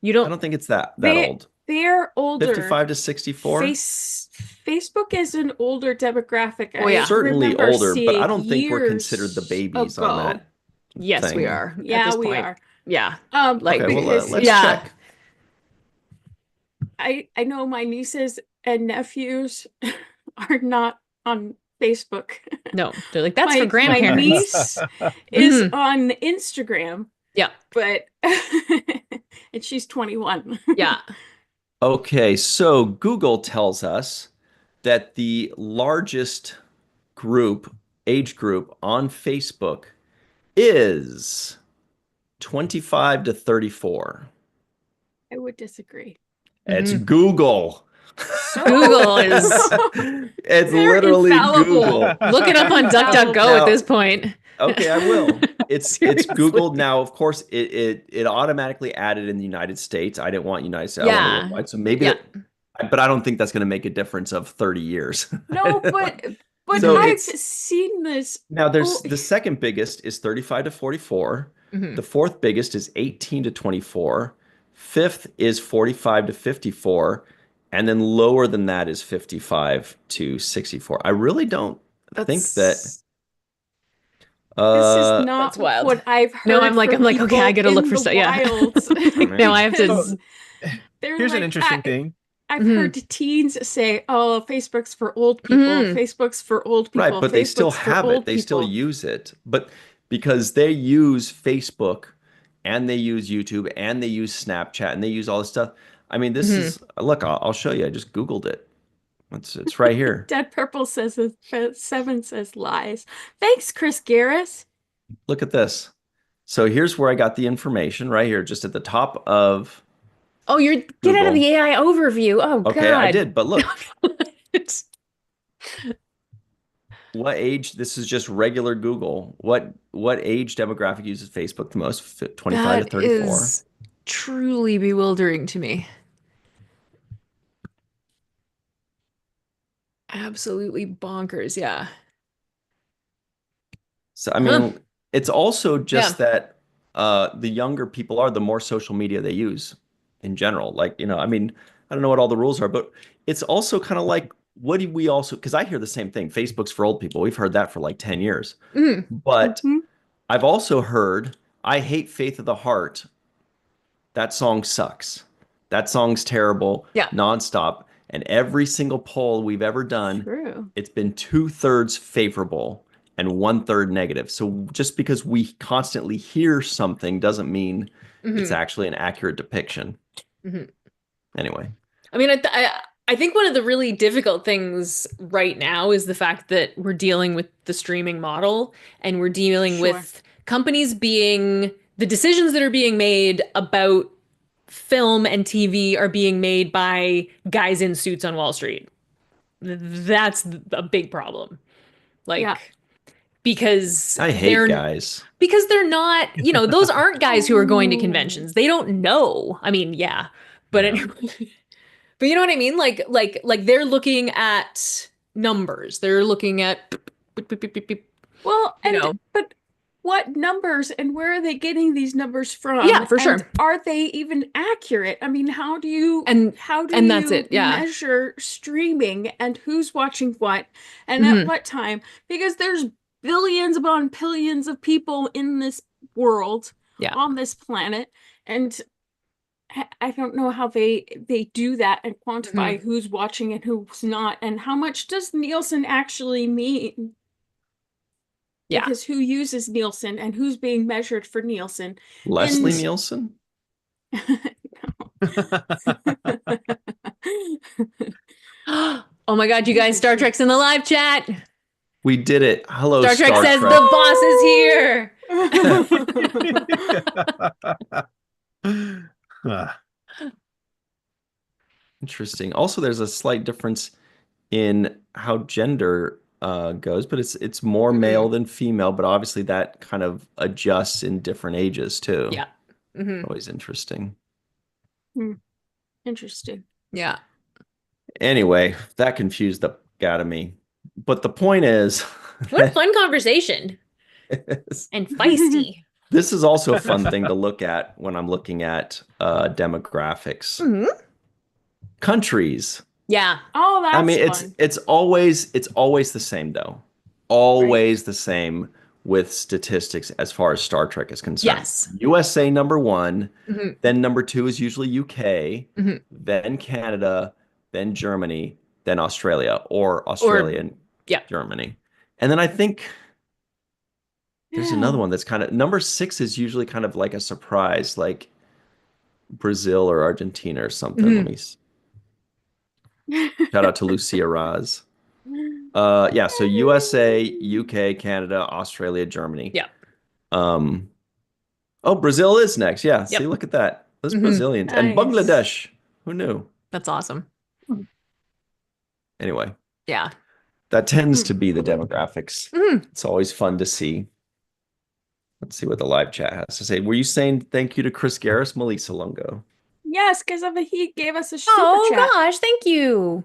I don't think it's that old. They're older. 55 to 64. Facebook is an older demographic. Certainly older, but I don't think we're considered the babies on that. Yes, we are. Yeah, we are. Yeah. Let's check. I know my nieces and nephews are not on Facebook. No, they're like, that's for grandparents. My niece is on Instagram. Yeah. But and she's 21. Yeah. Okay, so Google tells us that the largest age group on Facebook is 25 to 34. I would disagree. It's Mhm. Google. Google is It's They're literally infallible. Google. look it up on DuckDuckGo Now- at this point. Okay, I will. It's Seriously. Google now. Of course, it automatically added in the United States. I didn't want United States. I Yeah. wanted worldwide. So maybe Yeah. but I don't think that's going to make a difference of 30 years. No, but So I've it's- seen this. Now there's Oh. the second biggest is 35 to 44. Mhm. The fourth biggest is 18 to 24. Fifth is 45 to 54. And then lower than that is 55 to 64. I really don't think that That's This is not that's wild. what I've heard. No, I'm like, from okay, I people gotta look in for the stuff. Yeah. wilds. No, I have to. Because they're Here's an like, interesting thing. I've Mhm. heard teens say, "Oh, Facebook's for old people. Mhm. Facebook's for old people." right, but they still Facebook's for have it. old They still people." use it. But because they use Facebook and they use YouTube and they use Snapchat and they use all this stuff. I mean, this Mhm. is look, I'll show you. I just Googled it. It's right here. Dead Purple says 7 says lies. Thanks, Chris Garris. Look at this. So here's where I got the information right here, just at the top of. Oh, you're get out of Google. the AI overview. Oh Okay, God. I did, but look, It's- what age? This is just regular Google. What age demographic uses Facebook the most? 25 to that 34. is truly bewildering to me. Absolutely bonkers. Yeah. So I mean, it's also just that the younger people are, the more social media they use in general. Like, I mean, I don't know what all the rules are, but it's also kind of like, what do we also, because I hear the same thing. Facebook's for old people. We've heard that for like 10 years. Mhm. But Mhm. I've also heard, I hate Faith of the Heart. That song sucks. That song's terrible. Yeah. Nonstop. And every single poll we've ever done, True. it's been 2/3 favorable and 1/3 negative. So just because we constantly hear something doesn't mean it's Mhm. actually an accurate depiction. Mhm. Anyway, I mean, I think one of the really difficult things right now is the fact that we're dealing with the streaming model and we're dealing Sure. with companies the decisions that are being made about film and TV are being made by guys in suits on Wall Street. That's a big problem. Like, Yeah. because I hate guys. because they're not, those aren't guys who are going to Oh. conventions. They don't know. I mean, yeah, but Yeah. anyway, but you know what I mean? Like they're looking at numbers. They're looking at, Well, You and know. but what numbers and where are they getting these numbers from? Yeah, for And sure. are they even accurate? I mean, how do you and that's you it, yeah. measure streaming and who's watching what and Mhm. at what time? Because there's billions upon billions of people in this world, Yeah. on this planet, and I don't know how they do that and quantify who's watching and who's not, and how much does Nielsen actually mean? Yeah. Because who uses Nielsen and who's being measured for Nielsen? Leslie And- Nielsen? Oh my God, you guys, Star Trek's in the live chat. We did it. Hello, Star Trek says Trek. the boss is here. Ah, Interesting. Also, there's a slight difference in how gender goes, but it's more male than female, but obviously that kind of adjusts in different ages too. Yeah. Mhm. Always interesting. Interesting. Yeah. Anyway, that confused the Academy. But the point is, What a fun conversation and feisty. this is also a fun thing to look at when I'm looking at demographics. Mhm. Countries. Yeah. Oh, that's I mean, fun. it's always the same though. Always the same with statistics as far as Star Trek is concerned. Yes. USA number 1, Mhm. then number 2 is usually UK, Mhm. then Canada, then Germany, then Australia, or Australia and yeah. Germany. And then I think there's Yeah. another one that's kind of number 6 is usually kind of like a surprise. Like Brazil or Argentina or something. Let me shout out to Lucia Raz. Yeah, so USA, UK, Canada, Australia, Germany. Yeah. Oh, Brazil is next. Yeah, see, Yep. look at that. Those Brazilians. And Nice. Bangladesh. Who knew? That's awesome. Anyway, Yeah. that tends to be the demographics. Mhm. It's always fun to see. Let's see what the live chat has to say. Were you saying thank you to Chris Garris, Melissa Longo? Yes, because he gave us a super Oh chat. gosh, thank you.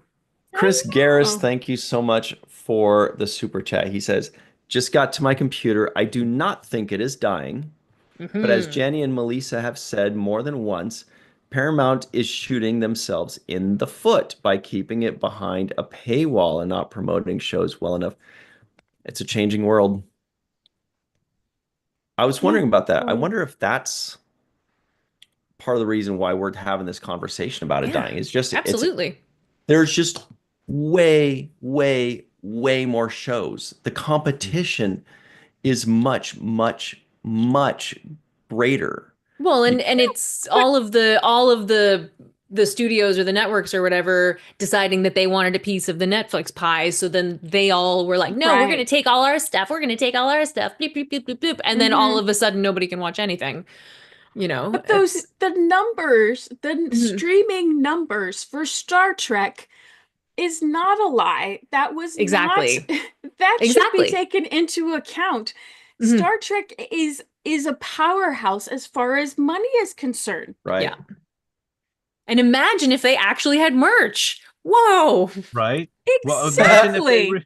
Chris I Garris, know. thank you so much for the super chat. He says, just got to my computer. I do not think it is dying, but as Mhm. Jenny and Melissa have said more than once, Paramount is shooting themselves in the foot by keeping it behind a paywall and not promoting shows well enough. It's a changing world. I was wondering about that. I wonder if that's part of the reason why we're having this conversation about it Yeah, dying. It's just absolutely. there's just way, way, way more shows. The competition is much, much, much greater. Well, and it's all of the studios or the networks or whatever deciding that they wanted a piece of the Netflix pie. So then they all were like, no, we're going to Right. take all our stuff. We're going to take all our stuff. Bleep, bleep, bleep, bleep, bleep. And then all of a sudden nobody can watch anything, you know. But the Mhm. streaming numbers for Star Trek is not a lie. That was Exactly. not that should be Exactly. taken into account. Mhm. Star Trek is a powerhouse as far as money is concerned. Right. Yeah. And imagine if they actually had merch. Whoa. Right? Well, Exactly.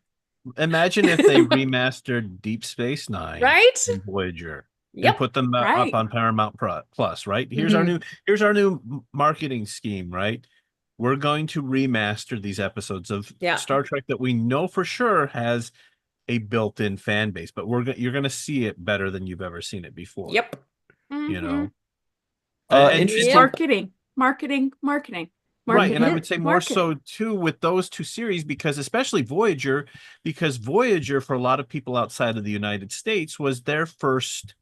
imagine if they remastered Deep Space Nine Right? and Voyager and Yep. put them up Right. on Paramount Plus, right? Here's our new marketing scheme, right? We're going to remaster these episodes of Yeah. Star Trek that we know for sure has a built-in fan base, but you're going to see it better than you've ever seen it before. Yep. You know. Interesting. Marketing. Right, and I would Marketing. say more so too with those two series because especially Voyager, because Voyager for a lot of people outside of the United States was their first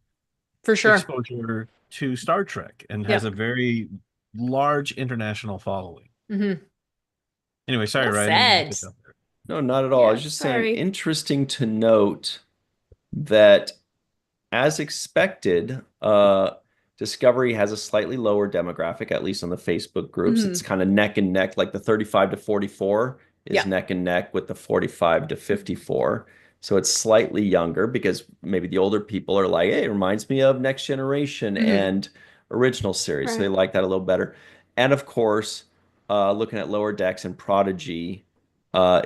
For sure. exposure to Star Trek and has a very large international following. Mhm. Anyway, sorry, Well Ryan. I didn't mean to said. jump there. No, not at all. I Yeah, was just saying, sorry. interesting to note that as expected, Discovery has a slightly lower demographic, at least on the Facebook groups. It's kind of neck and neck, like the 35 to 44 is Yeah. neck and neck with the 45 to 54. So it's slightly younger because maybe the older people are like, hey, it reminds me of Next Generation and original series. So they Right. like that a little better. And of course, looking at Lower Decks and Prodigy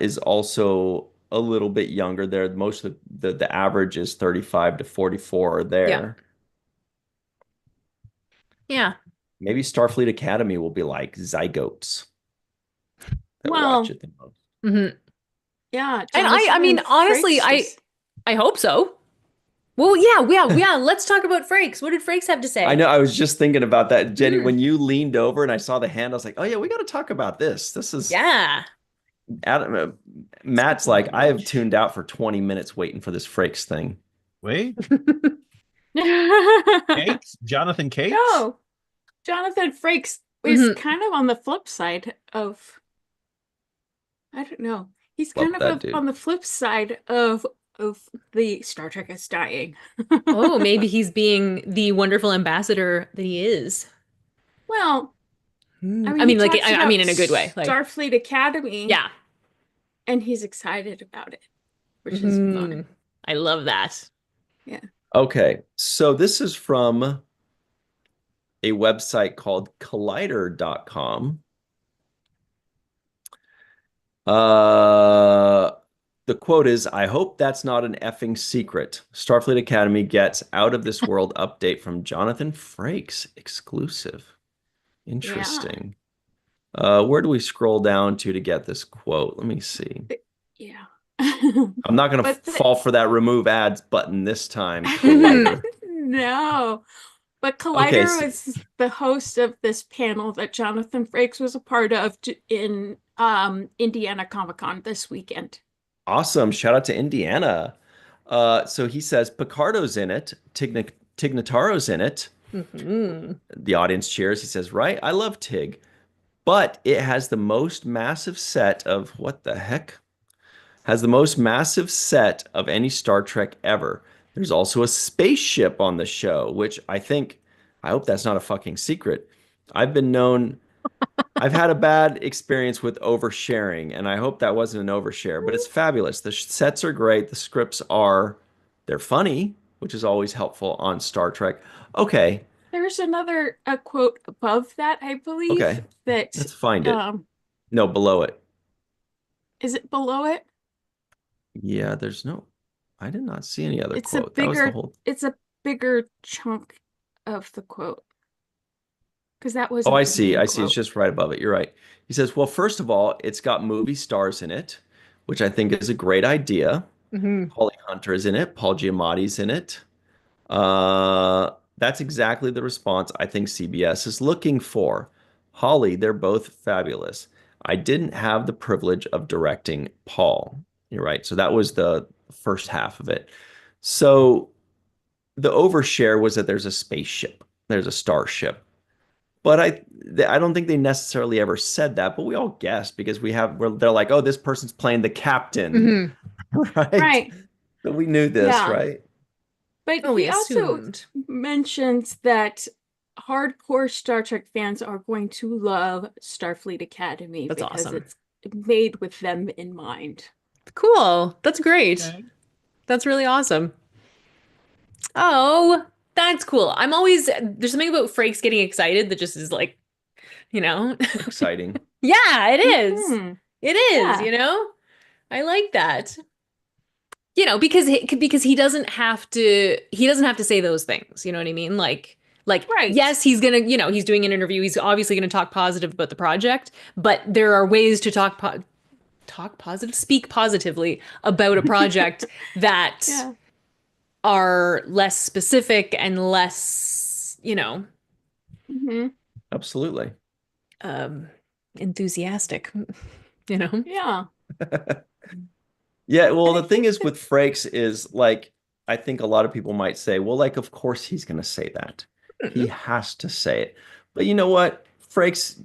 is also a little bit younger there. Most of the average is 35 to 44 there. Yeah. Maybe Starfleet Academy will be like zygotes that Well, watch it the most. Mhm. yeah. And I mean, honestly, I hope so. Well, yeah. Let's talk about Frakes. What did Frakes have to say? I know. I was just thinking about that, Jenny. When you leaned over and I saw the hand, I was like, "Oh yeah, we got to talk about this." This is Yeah. Adam. Matt's like, I have tuned out for 20 minutes waiting for this Frakes thing. Wait, Cates? Jonathan Cates? No, Jonathan Frakes is kind of on the flip side of. I don't know. He's Love kind that of dude. on the flip side of the Star Trek is dying. Oh, maybe he's being the wonderful ambassador that he is. Well, I he mean, like, talks I mean, about in a good way. Like, Starfleet Academy. yeah. And he's excited about it, which is fun. I love that. Yeah. Okay, so this is from a website called collider.com. The quote is, I hope that's not an effing secret. Starfleet Academy gets out of this world update from Jonathan Frakes, exclusive. Interesting. Where do we scroll down to get this quote? Let me see. Yeah. I'm not going to fall for that remove ads button this time, Collider. No. But Collider was the host of this panel that Jonathan Frakes was a part of in Indiana Comic-Con this weekend. Awesome. Shout out to Indiana. So he says Picardo's in it, Tignataro's in it, The audience cheers. He says, right? I love Tig, but it has the most massive set of what the heck? Has the most massive set of any Star Trek ever. There's also a spaceship on the show, which I hope that's not a fucking secret. I've been known, I've had a bad experience with oversharing, and I hope that wasn't an overshare, but it's fabulous. The sets are great. The scripts they're funny, which is always helpful on Star Trek. Okay, There's another a quote above that, I believe, okay, that let's find it. No, below it. is it below it? Yeah, I did not see any other It's a quote. That was the bigger whole. it's a bigger chunk of the quote. Because that Oh, wasn't I the see. main I see. It's quote. just right above it. You're right. He says, well, first of all, it's got movie stars in it, which I think is a great idea. Holly Hunter is in it. Paul Giamatti's in it. That's exactly the response I think CBS is looking for. Holly, they're both fabulous. I didn't have the privilege of directing Paul. You're right. So that was the first half of it. So the overshare was that there's a spaceship, there's a starship. But I don't think they necessarily ever said that, but we all guessed because they're like, oh, this person's playing the captain, right? Right. So we knew this, Yeah. right? But Oh, we he also assumed. mentions that hardcore Star Trek fans are going to love Starfleet Academy That's because awesome. it's made with them in mind. Cool. That's great. Okay. That's really awesome. Oh, that's cool. There's something about Frakes getting excited that just is like, you know? Exciting. Yeah, it is. Mhm. It is, Yeah. you know? I like that. You know, because he doesn't have to say those things, you know what I mean? Like Right. yes, he's gonna, he's doing an interview, he's obviously gonna talk positive about the project, but there are ways to speak positively about a project that Yeah. are less specific and less, Hmm. Absolutely. um, enthusiastic, you know? Yeah. Yeah, well, And I the thing think is that with Frakes is like, I think a lot of people might say, well, like, of course he's going to say that. He has to say it. But you know what? Frakes,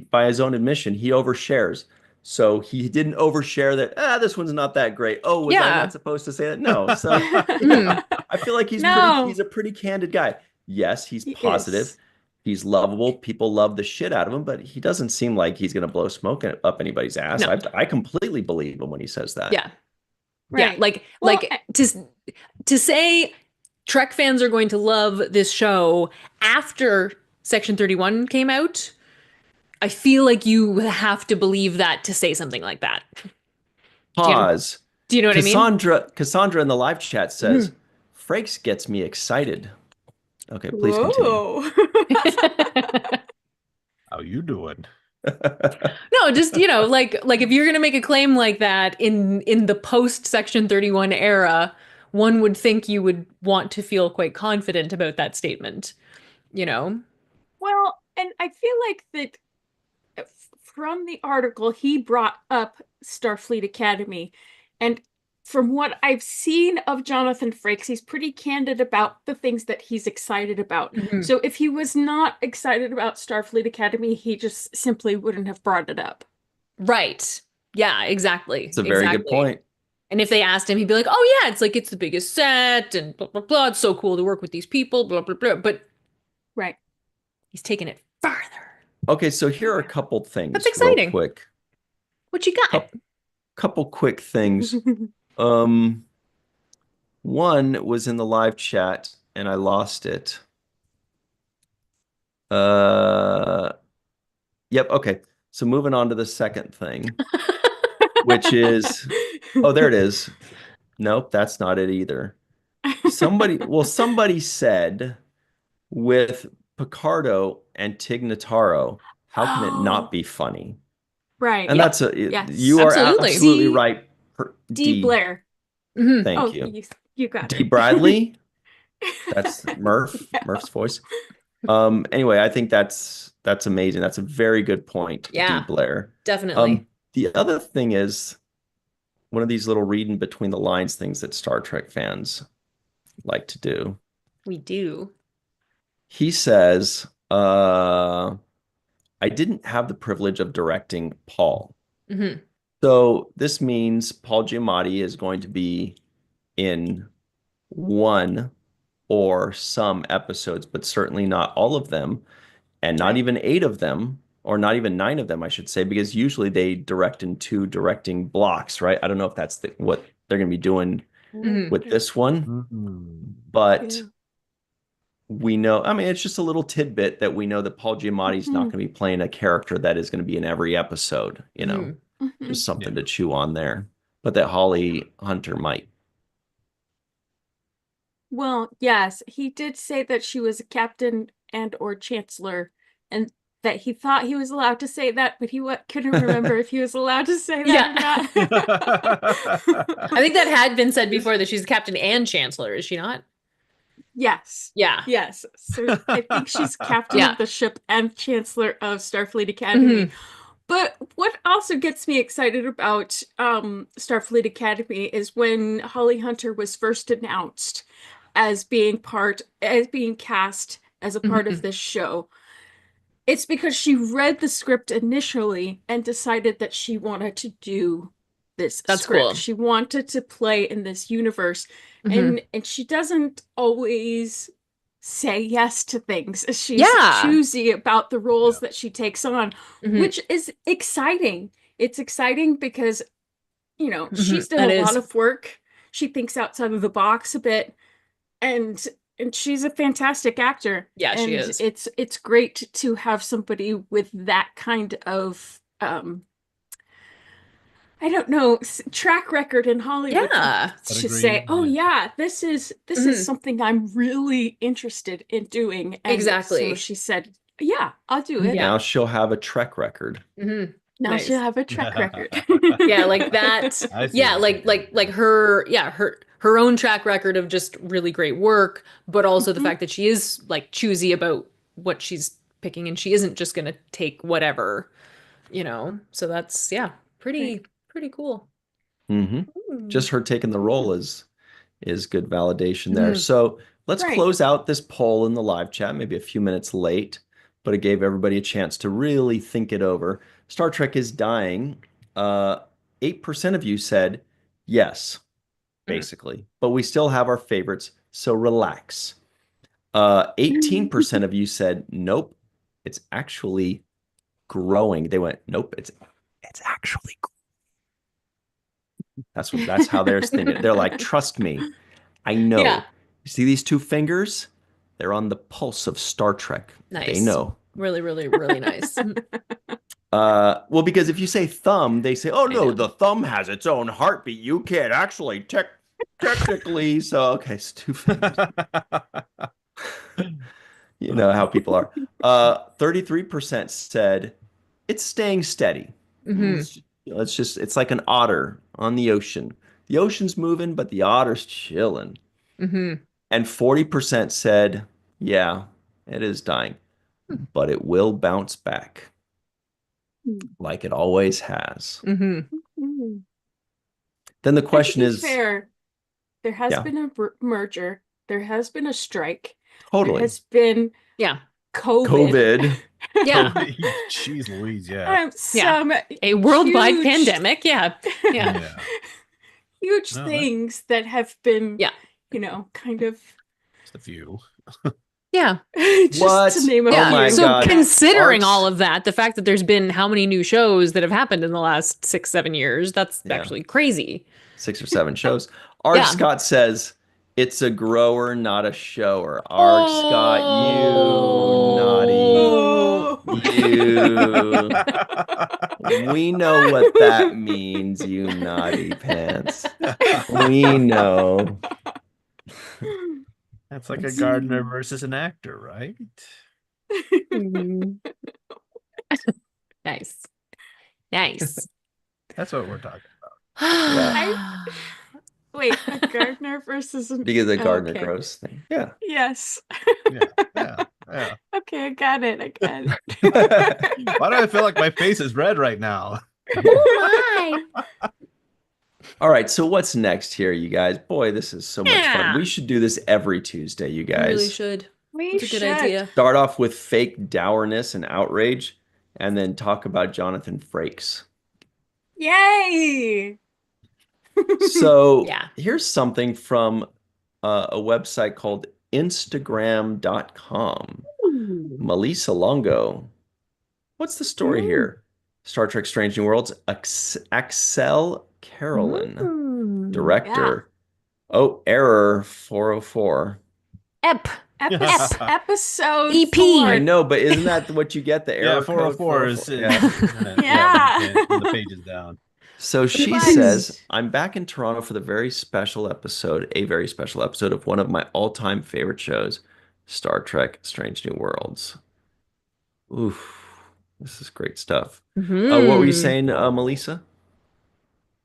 by his own admission, he overshares. So he didn't overshare that, this one's not that great. Oh, was I Yeah. not supposed to say that? No. So Mhm. I feel like No. he's a pretty candid guy. Yes, he's He positive. is. He's lovable. People love the shit out of him, but he doesn't seem like he's going to blow smoke up anybody's ass. No. I completely believe him when he says that. Yeah. Yeah, Right. like Well, to say Trek fans are going to love this show after Section 31 came out, I feel like you have to believe that to say something like that. Pause. Do you know what I mean? Cassandra in the live chat says, Frakes gets me excited. Okay, please continue. whoa. How you doing? No, just, like if you're gonna make a claim like that in the post Section 31 era, one would think you would want to feel quite confident about that statement, you know? Well, and I feel like that from the article, he brought up Starfleet Academy. And from what I've seen of Jonathan Frakes, he's pretty candid about the things that he's excited about. So if he was not excited about Starfleet Academy, he just simply wouldn't have brought it up. Right. Yeah, exactly. It's a very good point. And if they asked him, he'd be like, "Oh yeah, it's the biggest set and blah blah blah. It's so cool to work with these people, blah blah blah." But Right. he's taking it farther. Okay, so here are a couple things That's exciting. real quick. What you got? Couple quick things. One was in the live chat and I lost it. Yep, okay. So moving on to the second thing, which is, oh, there it is. Nope, that's not it either. Somebody said with Picardo and Tig Notaro, how can it not be funny? Right. And Yep. Yes. you are Absolutely. absolutely right. D. Blair. Thank Oh, you. you got D. it. Bradley. That's Murph's voice. Anyway, I think that's amazing. That's a very good point, Yeah, D. Blair. definitely. The other thing is one of these little reading between the lines things that Star Trek fans like to do. We do. He says, I didn't have the privilege of directing Paul. Mhm. So this means Paul Giamatti is going to be in one or some episodes, but certainly not all of them, and not Right. even 8 of them, or not even 9 of them, I should say, because usually they direct in 2 directing blocks, right? I don't know if that's what they're going to be doing Mhm. with this one, Mhm. but Yeah. we know, I mean, it's just a little tidbit that we know that Paul Giamatti's not Mhm. going to be playing a character that is going to be in every episode, Mhm. Mhm. just something to chew on there, but that Holly Hunter might. Well, yes, he did say that she was a captain and or chancellor, and that he thought he was allowed to say that, but he couldn't remember if he was allowed to say that or not. I think that had been said before that she's captain and chancellor, is she not? Yes. Yeah. Yes. So I think she's captain Yeah. of the ship and chancellor of Starfleet Academy. Mhm. But what also gets me excited about Starfleet Academy is when Holly Hunter was first announced as being cast as a part of Mhm. this show. It's because she read the script initially and decided that she wanted to do this That's script. cool. She wanted to play in this universe. Mhm. And she doesn't always say yes to things. She's Yeah. choosy about the roles Yeah. that she takes on, Mhm. which is exciting. It's exciting because, she's done That a lot is. of work. She thinks outside of the box a bit, and she's a fantastic actor. Yeah, she And is. it's great to have somebody with that kind of I don't know, track record in Hollywood Yeah. to say, oh Yeah. yeah, this is Mhm. something I'm really interested in doing. And so Exactly. she said, yeah, I'll do it. Yeah. Now she'll have a Trek record. Mhm. Now Nice. she'll have a track record. Yeah, like that. I see Yeah, what you're saying. like her own track record of just really great work, but also the Mhm. fact that she is like choosy about what she's picking and she isn't just gonna take whatever, So that's Right. pretty cool. Hmm. Mm. Just her taking the role is good validation there. Mhm. So let's Right. close out this poll in the live chat, maybe a few minutes late, but it gave everybody a chance to really think it over. Star Trek is dying. 8% of you said yes, basically, but we still have our favorites, so relax. 18% of you said nope, it's actually growing. They went, nope, it's actually that's how they're thinking. They're like, trust me, I Yeah. know. You see these 2 fingers? They're on the pulse of Star Trek. They Nice. know. Really, really, really nice. Well, because if you say thumb, they say, oh I no, know. the thumb has its own heartbeat. You can't actually technically. So okay, it's 2 fingers. You know how people are. 33% said it's staying steady. Hmm. It's like an otter on the ocean. The ocean's moving, but the otter's chilling. Hmm. And 40% said, yeah, it is dying, but it will bounce back like it always has. Hmm. Then the And to question be is, fair, there has yeah, been a merger, there has been a strike, there totally. has been Yeah. COVID. Yeah. Jeez Louise, yeah. Some A worldwide huge, pandemic. Yeah. Yeah. Yeah. huge No, things that have been, Yeah. kind of that's the view. Yeah. just What? to name a Oh Yeah. my few. So God. considering Arts- all of that, the fact that there's been how many new shows that have happened in the last 6, 7 years, that's Yeah. actually crazy. 6 or 7 shows. Art Yeah. Scott says, it's a grower, not a shower. Art Scott, you naughty. Oh. You. We know what that means, you naughty pants. We know. That's like a gardener versus an actor, right? Mhm. Nice. Nice. That's what we're talking Wait, a gardener versus an Because the Gardner okay. Gross thing. Yeah. Yes. about. Yeah. Okay, I got it. I got it. Why do I feel like my face is red right now? Oh my. All right. So what's next here, you guys? Boy, this is so much fun. Yeah. We should do this every Tuesday, you We really guys. should. We That's a good should. idea. Start off with fake dourness and outrage, and then talk about Jonathan Frakes. Yay! So Yeah. here's something from a website called Instagram.com. Melissa Longo. What's the story here? Star Trek Strange New Worlds. Axel Carolyn, director. Oh, error 404. Ep. Episode EP. 4. I know, but isn't that what you get? The error Yeah, code 404 is 404? Yeah. when the page is down. So she But- says, I'm back in Toronto for a very special episode of one of my all-time favorite shows, Star Trek Strange New Worlds. Oof, this is great stuff. What were you saying, Melissa?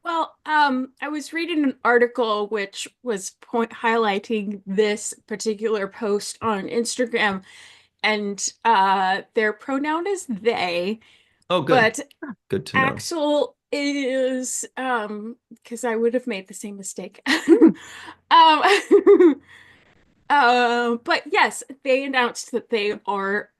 Well, I was reading an article which was highlighting this particular post on Instagram, and their pronoun is they, Oh, good. but Good to know. Axel is because I would have made the same mistake. But yes, they announced that they are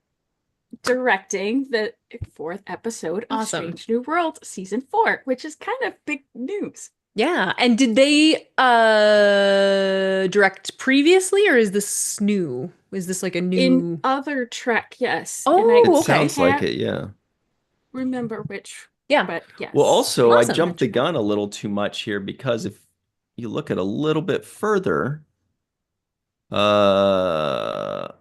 directing the 4th episode of Awesome. Strange New World season 4, which is kind of big news. Yeah. And did they direct previously, or is this new? Is this like a new? In other Trek, yes. Oh, and I It okay. sounds like can't it, yeah. remember which, Yeah. but yes. Well, also, I Awesome. jumped the gun a little too much here because if you look at a little bit further, a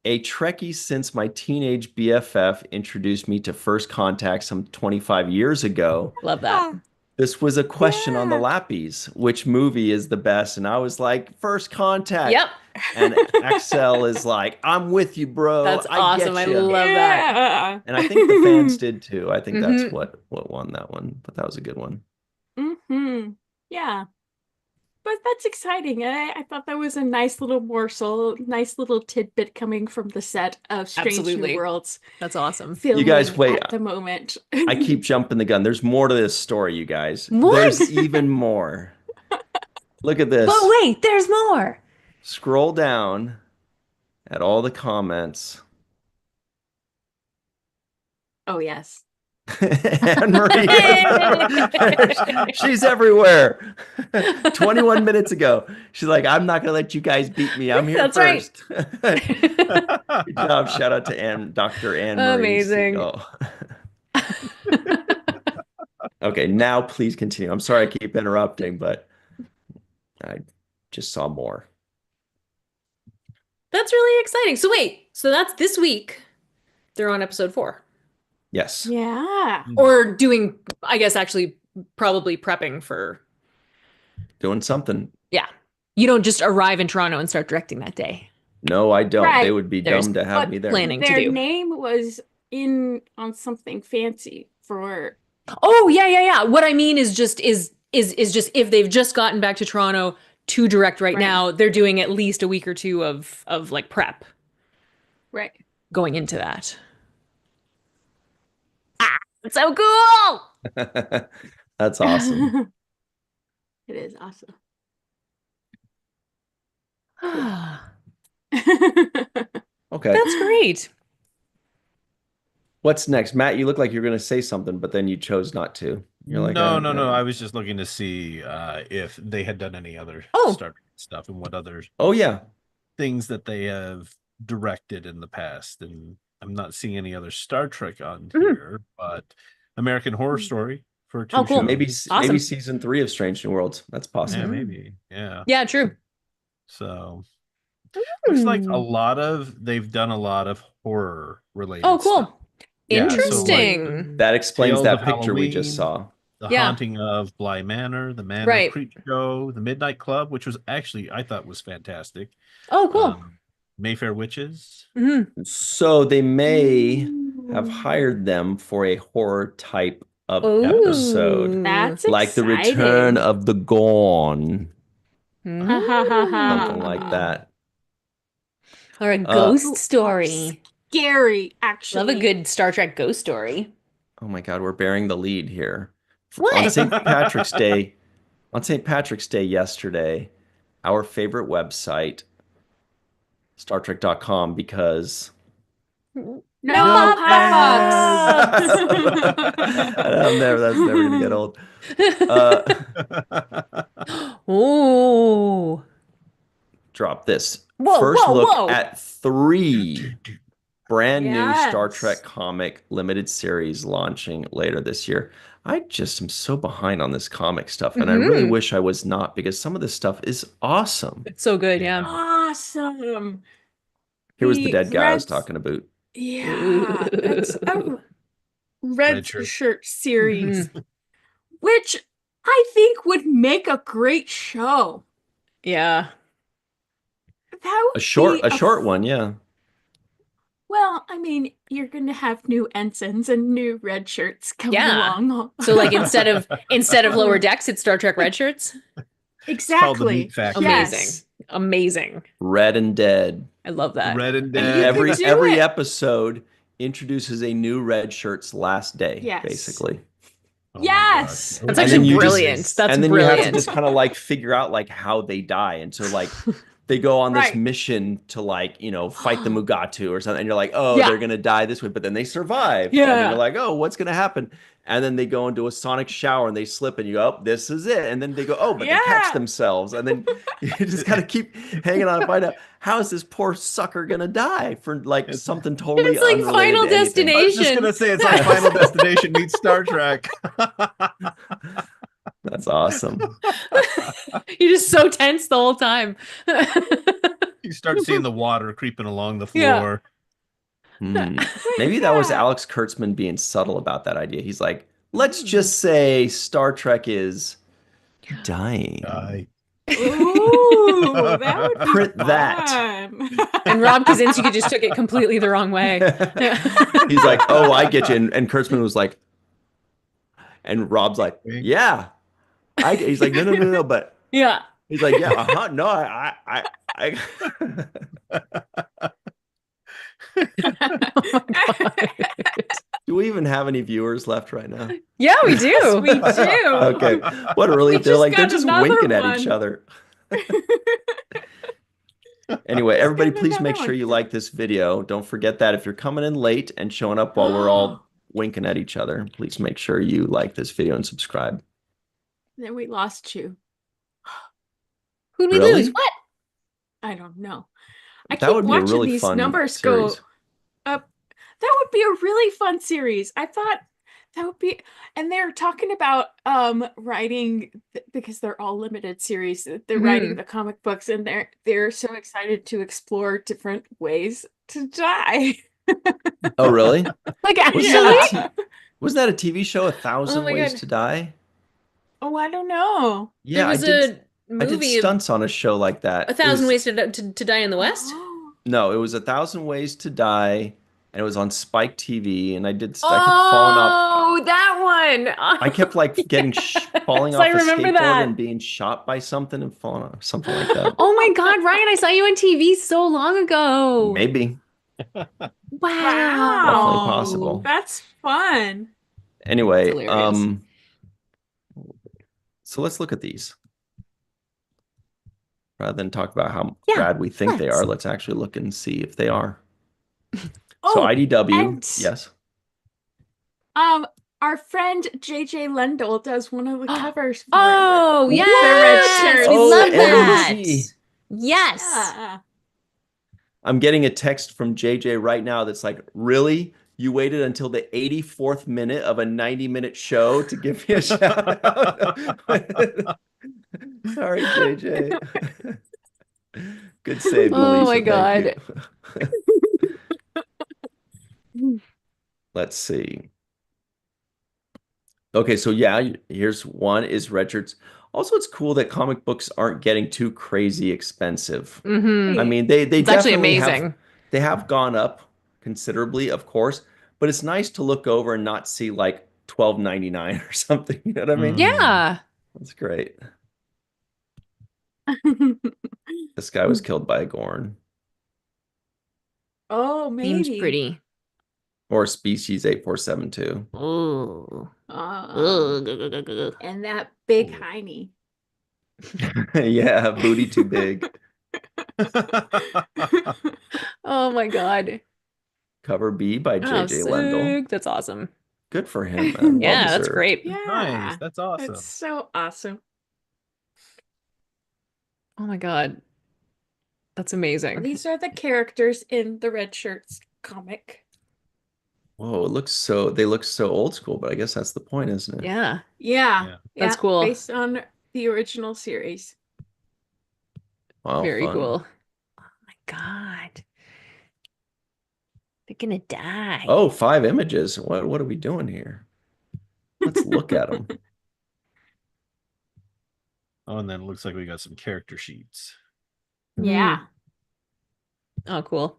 Trekkie since my teenage BFF introduced me to First Contact some 25 years ago. Love that. This was a question on the Yeah. Lappies, which movie is the best? And I was like, First Contact. Yep. And Axel is like, I'm with you, bro. That's I awesome. get I ya." love that. Yeah. And I think the fans did too. I think that's Mhm. what won that one. But that was a good one. Yeah. But that's exciting. I thought that was a nice little morsel, nice little tidbit coming from the set of Strange Absolutely. New Worlds. That's awesome. Filming guys, wait. at the moment. I keep jumping the gun. There's more to this story, you guys. What? There's even more. Look at this. But wait, there's more. Scroll down at all the comments. Oh yes. Anne-Marie. She's everywhere. 21 minutes ago. She's like, I'm not gonna let you guys beat me. I'm here That's right. first. Good job. Shout out to Dr. Anne-Marie. Amazing. Okay, now please continue. I'm sorry I keep interrupting, but I just saw more. That's really exciting. So wait, so that's this week. They're on episode 4. Yes. Yeah. Or doing, I guess, actually probably prepping for. Doing something. Yeah. You don't just arrive in Toronto and start directing that day. No, I don't. Right. They would be There's dumb to have but me there. planning to Their do. name was on something fancy for Oh, yeah. What I mean is just just if they've just gotten back to Toronto to direct right Right. now, they're doing at least a week or two of like prep right. going into that. It's so cool. That's awesome. It is awesome. Okay. That's great. What's next? Matt, you look like you're going to say something, but then you chose not to. You're like, No. I was just looking to see if they had done any other Oh. Star Trek stuff and what other Oh, yeah. things that they have directed in the past. And I'm not seeing any other Star Trek on here, but American Horror Story for 2 Oh, cool. shows. Maybe Awesome. season 3 of Strange New Worlds. That's possible. Yeah, maybe. Yeah. Yeah, true. So looks like they've done a lot of horror related. Oh, cool. stuff. Yeah, so, like, Interesting. That explains Tales that of picture we just Halloween. saw. The Yeah. Haunting of Bly Manor, the Manor Right. Creep Show, the Midnight Club, which was actually I thought was fantastic. Oh, cool. Mayfair Witches. Mhm. So they may have hired them for a horror type of Ooh. episode. That's Like the return of the Gone. Mm. Something like that. Or a Uh, ghost story. Scary, actually. Love a good Star Trek ghost story. Oh my God, we're bearing the lead here. What? On St. Patrick's Day, yesterday, our favorite website, StarTrek.com because No pop-ups! that's never gonna get old. Oh. Drop this. Whoa, First whoa, look whoa. at 3 brand new Star Yes. Trek comic limited series launching later this year. I just am so behind on this comic stuff, and I really wish I was not, because some of this stuff is awesome. It's so good, yeah. Awesome. Here was the dead guy I was Reds- talking about. Yeah, it's a red shirt. shirt series, which I think would make a great show. Yeah. That would A short be one, yeah. Well, I mean, you're going to have new ensigns and new red shirts coming Yeah. along. So like instead of Lower Decks, it's Star Trek Red Shirts. called the Exactly. Meat Factory. Amazing. Yes. Amazing. Red and Dead. I love that. Red and And dead. could do every it. episode introduces a new red shirt's last day, Yes. basically. Oh my Yes. God. That's And actually then you just- brilliant. That's and then brilliant. you have to just kind of like figure out like how they die. And so like they go on this Right. mission to like, fight the Mugatu or something. And you're like, oh, Yeah. they're going to die this way. But then they survive. And then Yeah. you're like, oh, what's going to happen? And then they go into a sonic shower and they slip and you go, oh, this is it. And then they go, oh, but they catch Yeah. themselves. And then you just got to keep hanging on and find out, how is this poor sucker going to die for like something totally It's like unrelated Final to anything? I was just Destination. gonna say it's like Final Destination meets Star Trek. That's awesome. You're just so tense the whole time. You start seeing the water creeping along the Yeah. floor. Maybe that was Yeah. Alex Kurtzman being subtle about that idea. He's like, let's just say Star Trek is dying. Ooh, that would be Print that. fun. And Rob Kaczynski just took it completely the wrong way. He's like, oh, I get you. And Kurtzman was like, and Rob's like, yeah. He's like, no, but Yeah. he's like, yeah, no, I do we even have any viewers left right now? Yeah, we do. Yes, we do. Okay. What a relief. We They're just like, they're got just another winking at each one. other. Anyway, everybody, got please another make sure one. you like this video. Don't forget that if you're coming in late and showing up while we're all winking at each other, please make sure you like this video and subscribe. Then we lost you. Who'd we Really? lose? What? I don't know. I That keep would be a watching really these fun numbers series. go up. That would be a really fun series. I thought that would be, and they're talking about writing because they're all limited series. They're writing the comic books, and they're so excited to explore different ways to die. Oh, really? Like Wasn't actually? that wasn't that a TV show, 1,000 my Ways God. to Die? Oh, I don't know. Yeah, There was I did a movie of stunts on a show like that. It 1,000 was- Ways to Die in the West. Oh. No, it was 1,000 Ways to Die, and it was on Spike TV, and I kept falling off. Oh, that one. I kept like getting falling Yes, off I the remember skateboard that. and being shot by something and falling off, something like that. Oh my God, Ryan, I saw you on TV so long ago. Maybe. Wow. Definitely possible. That's fun. Anyway, That's hilarious. so let's look at these. Rather than talk about how Yeah, bad we think they let's. are, let's actually look and see if they are. Oh, So IDW, and- yes. Our friend JJ Lendl does one of the covers for Oh, it. yes. The red shirts. We Oh, love that. MG. Yes. Yeah. I'm getting a text from JJ right now that's like, really? You waited until the 84th minute of a 90-minute show to give me a shout out? Sorry, JJ. Good save, Oh Melissa. my Thank you. Let's see. Okay, so yeah, here's one is Redshirts. Also, it's cool that comic books aren't getting too crazy expensive. Mm-hmm. I mean, they It's actually definitely amazing. they have gone up considerably, of course, but it's nice to look over and not see like $12.99 or something. You know what I mean? Yeah. That's great. This guy was killed by a Gorn Oh, maybe. Seems pretty. or Species 8472. Ooh. And that big hiney. Yeah, booty too big. Oh my God. Cover B by Oh, J.J. sick. Lendl. That's awesome. Good for him, man. Well Yeah, that's deserved. great. Yeah. Nice. That's awesome. It's so awesome. Oh my God. That's amazing. These are the characters in the Red Shirts comic. Whoa, they look so old school, but I guess that's the point, isn't it? Yeah. Yeah. Yeah. That's cool. Based on the original series. Wow, Very fun. cool. Oh my God. They're gonna die. Oh, 5 images. What are we doing here? Let's look at them. Oh, and then it looks like we got some character sheets. Yeah. Oh, cool.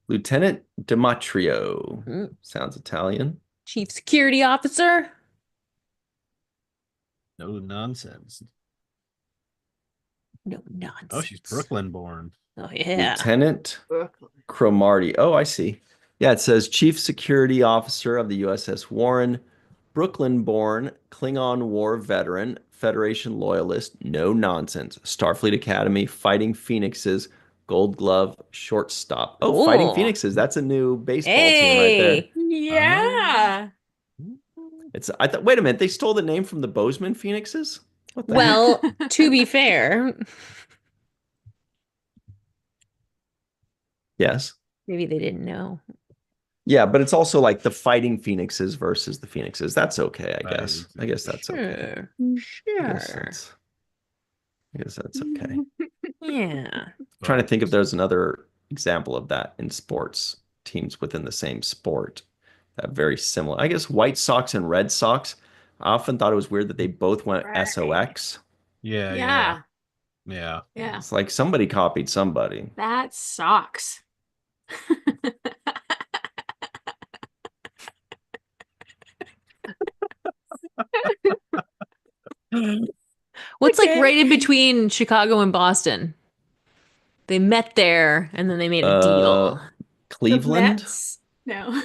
Lieutenant Demetrio. Mm. Sounds Italian. Chief Security Officer. No nonsense. No nonsense. Oh, she's Brooklyn born. Oh yeah. Lieutenant Brooklyn. Cromartie. Oh, I see. Yeah, it says Chief Security Officer of the USS Warren, Brooklyn-born, Klingon War veteran, Federation loyalist, no nonsense, Starfleet Academy, Fighting Phoenixes, Gold Glove, shortstop. Oh, Fighting Ooh. Phoenixes. That's a new baseball team right there. Hey. Yeah. I thought, wait a minute, they stole the name from the Bozeman Phoenixes? What the heck? Well, to be fair, Yes. maybe they didn't know. Yeah, but it's also like the Fighting Phoenixes versus the Phoenixes. That's okay, I Right, guess. I guess that's okay. Sure. I guess that's okay. Yeah. Trying to think if there's another example of that in sports, teams within the same sport that very similar. I guess White Sox and Red Sox. I often thought it was weird that they both went Right. SOX. Yeah, Yeah. yeah. Yeah. It's like somebody copied somebody. That sucks. What's like Okay. right in between Chicago and Boston? They met there and then they made a deal. The Cleveland? Mets? No.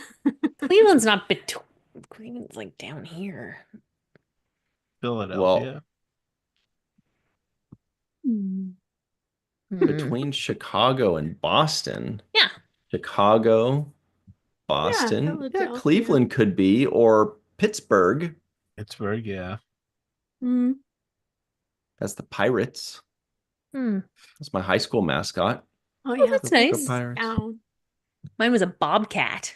Cleveland's not between. Cleveland's like down here. Philadelphia. Hmm. Between Chicago and Boston. Yeah. Chicago, Boston. Yeah, Philadelphia. Cleveland could be, or Pittsburgh. Pittsburgh, yeah. Hmm. That's the Pirates. Hmm. That's my high school mascot. Oh, yeah. that's Go nice. Pirates. Down. Mine was a bobcat.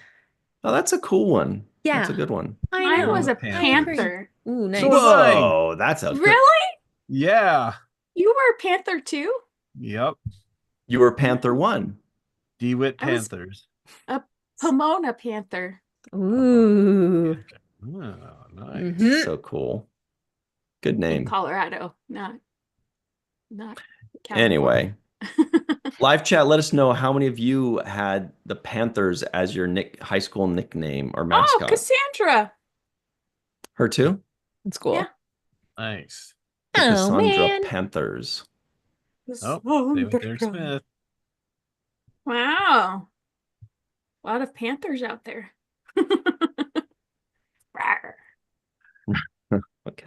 Oh, that's a cool one. Yeah. That's a good one. Mine was a Panthers. panther. Ooh, nice. So was I. Whoa, that's a good. Really? Yeah. You were a panther too? Yep. You were Panther 1. DeWitt I was- Panthers. Pomona panther. Ooh. Oh, nice. Mhm. So cool. Good In name. Colorado, not Anyway, California. live chat, let us know how many of you had the Panthers as your high school nickname or Oh, mascot. Cassandra. Her too? That's cool. Yeah. Nice. The Oh, Cassandra man. Panthers. Oh, David Derek Smith. Wow. A lot of panthers out there. Rawr. Okay.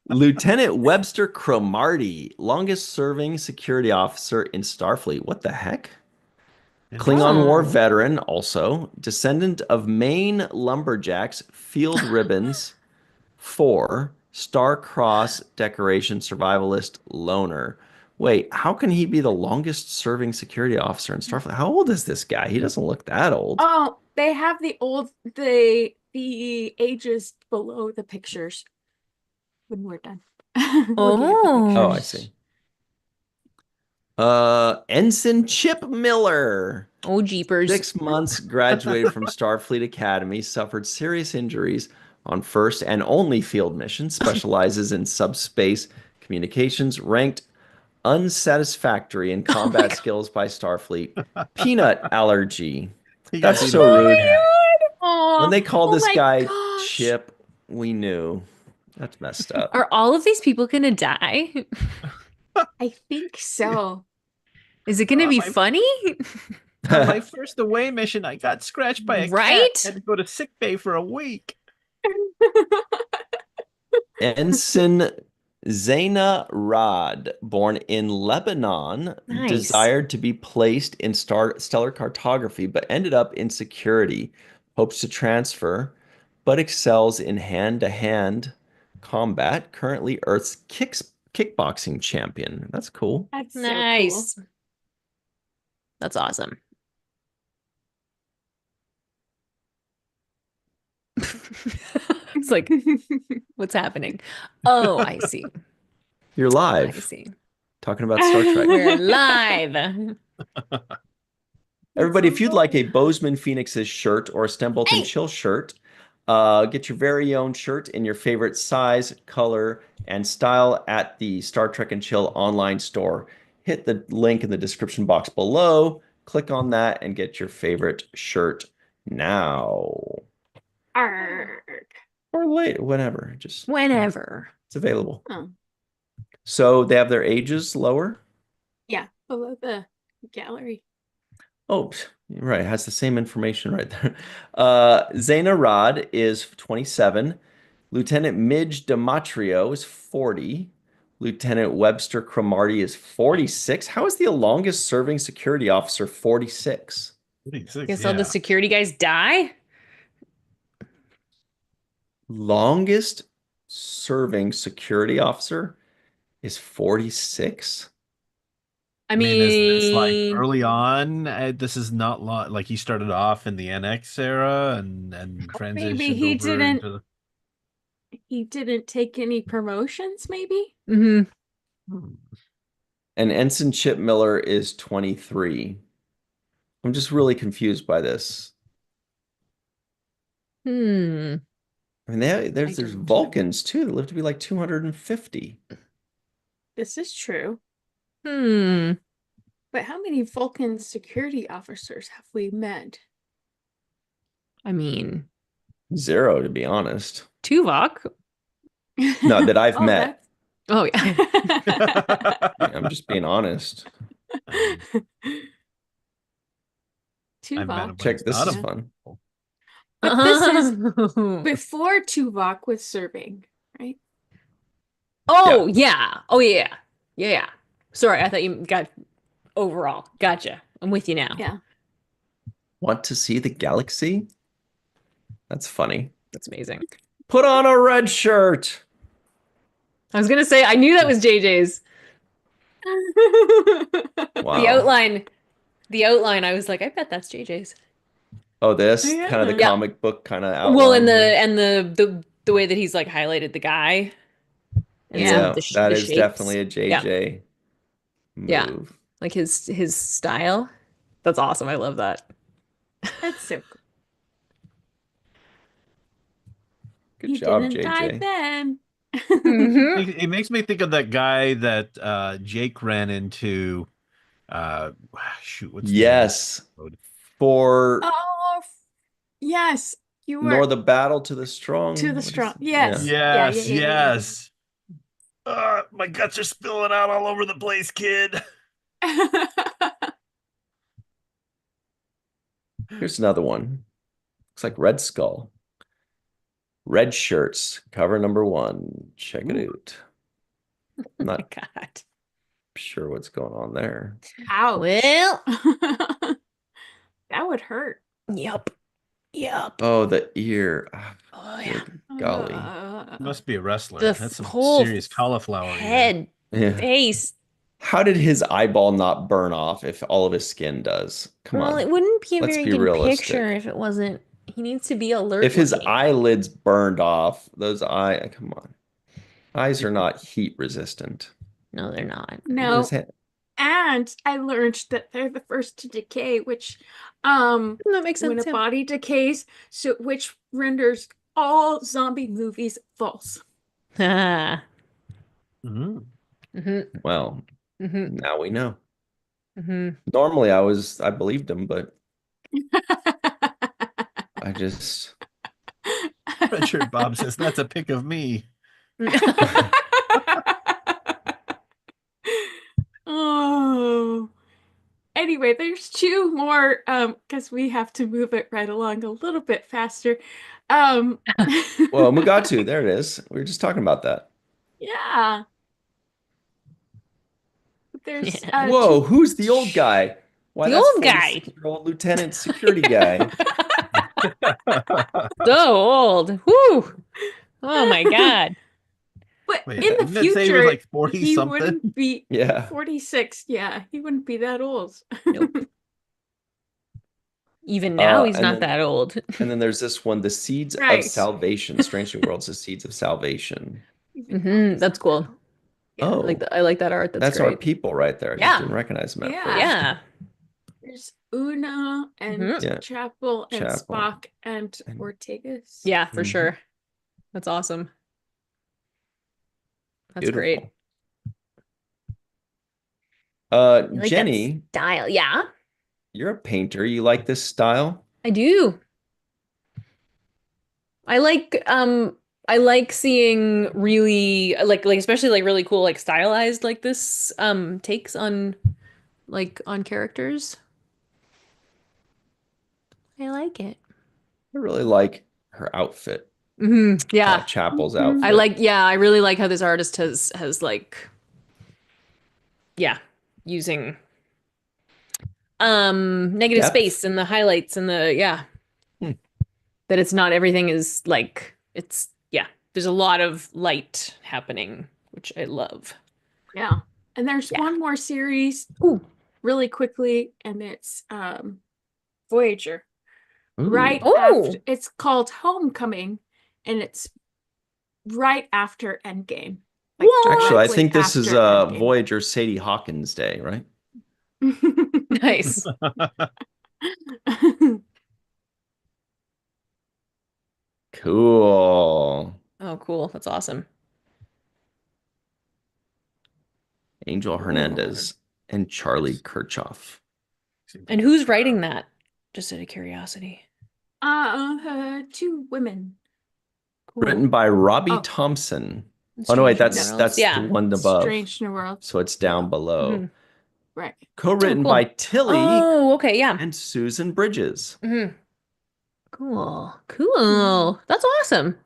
Lieutenant Webster Cromartie, longest serving security officer in Starfleet. What the heck? Klingon War Oh. veteran, also descendant of Maine lumberjacks, field ribbons, 4 Star Cross decoration survivalist loner. Wait, how can he be the longest serving security officer in Starfleet? How old is this guy? He doesn't look that old. Oh, they have the ages below the pictures when we're done. Looking at the Oh, I pictures. see. Ensign Chip Miller. Oh, jeepers. 6 months, graduated from Starfleet Academy, suffered serious injuries on first and only field mission, specializes in subspace communications, ranked unsatisfactory in combat skills by Starfleet. Peanut allergy. He got That's beat so up. rude. Aw, When they called oh this my guy gosh. Chip, we knew. That's messed up. Are all of these people gonna die? I think so. Is it gonna be my- funny? On my first away mission, I got scratched by a Right? cat. Had to go to sick bay for a week. Ensign Zaina Rad, born in Lebanon, Nice. desired to be placed in stellar cartography, but ended up in security. Hopes to transfer, but excels in hand-to-hand combat. Currently Earth's kickboxing champion. That's cool. That's so cool. Nice. That's awesome. It's like, what's happening? Oh, I see. You're I live see. talking about Star Trek. We're live. Everybody, if you'd like a Bozeman Phoenix's shirt or a Stembleton Hey! Chill shirt, get your very own shirt in your favorite size, color, and style at the Star Trek and Chill online store. Hit the link in the description box below, click on that, and get your favorite shirt now. Arg. Or later, whenever. Just Whenever. it's available. Oh, So they have their ages lower. yeah, below the gallery. Oh, right. It has the same information right there. Zaina Rod is 27. Lieutenant Midge Dematrio is 40. Lieutenant Webster Cromartie is 46. How is the longest serving security officer 46? 46, Guess all yeah. the security guys die? Longest serving security officer is 46? I It's like mean, early on. This is not like he started off in the NX era and transitioned he over didn't- into the. He didn't take any promotions, maybe? mhm. And Ensign Chip Miller is 23. I'm just really confused by this. I mean, there's don't. Vulcans too that live to be like 250. This is true. Hmm. But how many Vulcan security officers have we met? I mean, 0, to be honest. Tuvok. No, that I've Oh, met. Oh, yeah. I'm just being honest. I've met Tuvok. him. Check, this is Yeah. fun. But this is before Tuvok was serving, right? Oh, yeah. Oh, yeah. Yeah, yeah. Sorry, I thought you got overall. Gotcha. I'm with you now. Yeah. Want to see the galaxy? That's funny. That's amazing. Put on a red shirt. I was gonna say, I knew that was JJ's. Wow. The outline, I was like, I bet that's JJ's. Oh, this Yeah. kind of the Yeah. comic book kind of outline. Well, and here. the way that he's like highlighted the guy. And some Yeah, of that the is shapes. definitely a JJ move. Yeah. Like his style. That's awesome. I love that. That's so cool. Good He job, didn't die JJ. then. Mhm. It makes me think of that guy that Jake ran into. Shoot, what's the name of Yes. the episode? For Oh, yes. You nor were the battle to the strong. to the What is strong. it? Yes. Yeah. Yes, Yeah. yes. My guts are spilling out all over the place, kid. Here's another one. Looks like Red Skull. Red shirts, cover number 1. Check it out. I'm Oh my not God. sure what's going on there. Ouch. Well, That would hurt. yep. Yep. Oh, the ear. Ah, Oh, yeah. good golly. Must be a wrestler. The That's some whole serious cauliflower ear. Head, Yeah. face. How did his eyeball not burn off if all of his skin does? Come Well, on. it wouldn't be a Let's very be good realistic. picture if it wasn't. He needs to be alert. If his looking. eyelids burned off, come on. Eyes are not heat resistant. No, they're not. No. His head- And I learned that they're the first to decay, which That makes when sense. a Yeah. body decays, so which renders all zombie movies false. Ah. Mhm. Mhm. Well, Mhm. now we know. Mhm. Normally I believed him, but I just Richard Bob says that's a pic of me. Oh. Anyway, there's 2 more because we have to move it right along a little bit faster. well, Mugatu, there it is. We were just talking about that. Yeah. There's Yeah. Whoa, who's the old guy? Why, The that's old guy. 46-year-old lieutenant security guy. So old. Whew. Oh my God. But Wait, in the didn't it say he was future, like 40 he something? wouldn't be Yeah. 46. Yeah, he wouldn't be that old. Nope. Even now, he's And not then that old. and then there's this one, The Seeds of Right. Salvation. Strange New Worlds, The Seeds of Salvation. Even though he's That's not cool. that old. Yeah. Oh, I like that art. That's our great. people right there. I Yeah. just didn't recognize them at Yeah. first. Yeah. There's Una and Mhm. Yeah. Chapel and Chapel. Spock and And- Ortegas. Yeah, for Mhm. sure. That's awesome. That's Beautiful. great. I like that Jenny, style. Yeah, you're a painter. You like this style? I do. I like seeing really like especially like really cool like stylized like this takes on on characters. I like it. I really like her outfit. Yeah. Chapel's Mhm. outfit. I really like how this artist has like using negative Depth. space and the highlights and the Hmm. that it's not everything is like it's there's a lot of light happening, which I love. Yeah. And there's Yeah. one more series Ooh. really quickly, and it's Voyager. Ooh. Right Ooh. after, it's called Homecoming, and it's right after Endgame. Like What? Actually, I directly think this is after Endgame. Voyager Sadie Hawkins Day, right? Nice. Cool. Oh, cool. That's awesome. Angel Hernandez and Charlie Kirchhoff. And who's writing that? Just out of curiosity. Two women. Cool. Written by Robbie Oh. Thompson. Oh no, wait, Strange that's New that's Worlds. the one above. Strange New World. So it's down below. Mhm. Right. Co-written cool. by Tilly Oh, okay, yeah. and Susan Bridges. Mhm. Cool. Cool. That's awesome.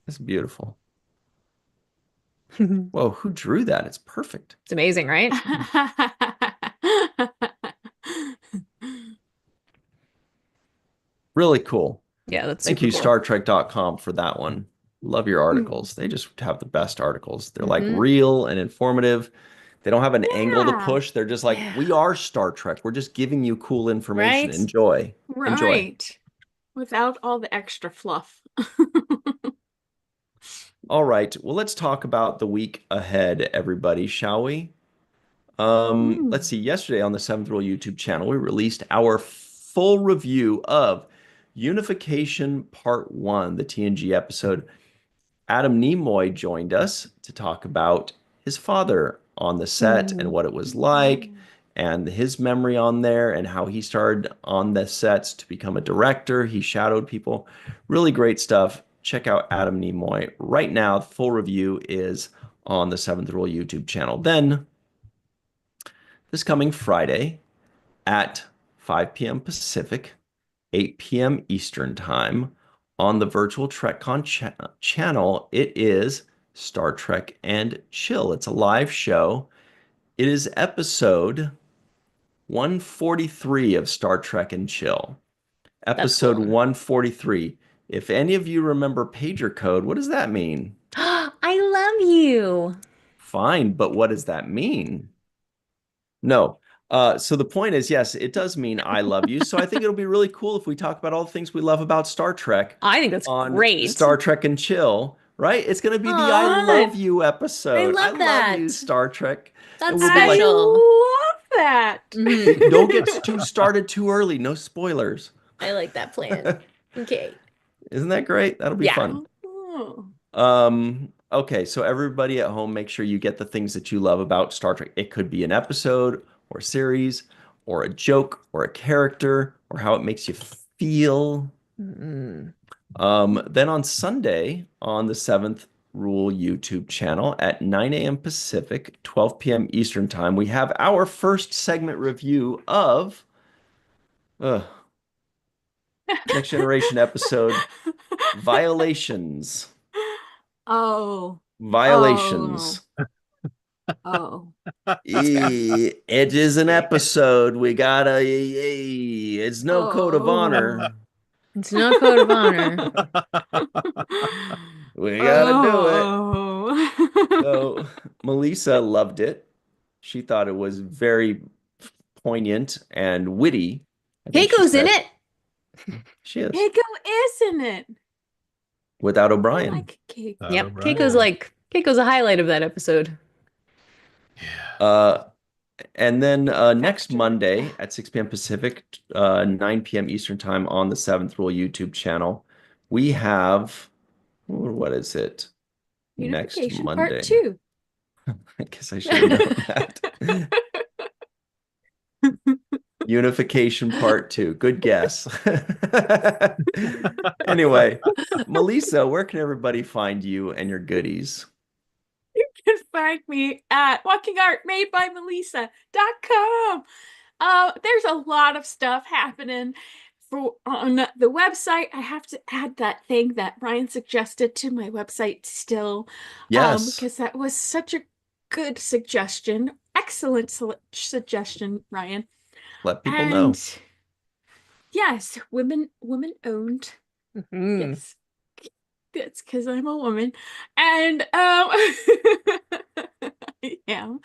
It's beautiful. It's Whoa, who drew that? It's perfect. amazing, right? Really cool. Yeah, that's Thank super you, cool. StarTrek.com, for that one. Love your articles. They just have the best articles. They're like Mhm. real and informative. They don't have an angle to Yeah. push. They're just like, Yeah. we are Star Trek. We're just giving you cool information. Right? Enjoy. Enjoy. Right. Without all the extra fluff. All right. Well, let's talk about the week ahead, everybody, shall we? Let's see. Yesterday on the Seventh Rule YouTube channel, we released our full review of Unification Part 1, the TNG episode. Adam Nimoy joined us to talk about his father on the set and what it was like, and his memory on there, and how he started on the sets to become a director. He shadowed people. Really great stuff. Check out Adam Nimoy right now. The full review is on the Seventh Rule YouTube channel. Then, this coming Friday at 5 p.m. Pacific, 8 p.m. Eastern Time, on the virtual TrekCon channel, it is Star Trek and Chill. It's a live show. It is episode 143 of Star Trek and Chill. Episode cool. 143. If any of you remember pager code, what does that mean? I love you. Fine, but what does that mean? No. So the point is, yes, it does mean I love you. So I think it'll be really cool if we talk about all the things we love about Star Trek I think that's on great. Star Trek and Chill, right? It's going to be the I Aw. love you episode. I love love you, that. Star Trek. That's And we'll be like, special. I love that. Mhm. don't get too started too early. No spoilers. I like that plan. Okay. Isn't that great? That'll be Yeah. fun. Oh. Okay, so everybody at home, make sure you get the things that you love about Star Trek. It could be an episode or series or a joke or a character or how it makes you feel. Mm. Then on Sunday on the Seventh Rule YouTube channel at 9 a.m. Pacific, 12 p.m. Eastern Time, we have our first segment review of Next Generation episode Violations. Oh. Violations. Oh. It is an episode. We gotta. It's no code of honor. It's no code of honor. We gotta do it. Oh. So Melissa loved it. She thought it was very poignant and witty. I think she Keiko's in said. it. She is. Keiko is in it. Without I O'Brien. like Keiko. Yep. O'Brien. Keiko's a highlight of that episode. And then next After Monday that. at 6 p.m. Pacific, 9 p.m. Eastern Time on the Seventh Rule YouTube channel, we have, what is it? Next Unification Monday. Part 2. I guess I should have known that. Unification Part 2. Good guess. Anyway, Melissa, where can everybody find you and your goodies? You can find me at walkingartmadebymelissa.com. There's a lot of stuff happening on the website. I have to add that thing that Ryan suggested to my website still. Yes. Because that was such a good suggestion. Excellent suggestion, Ryan. Let people know. Yes, women owned. Mhm. Yes. It's because I'm a woman. And I am.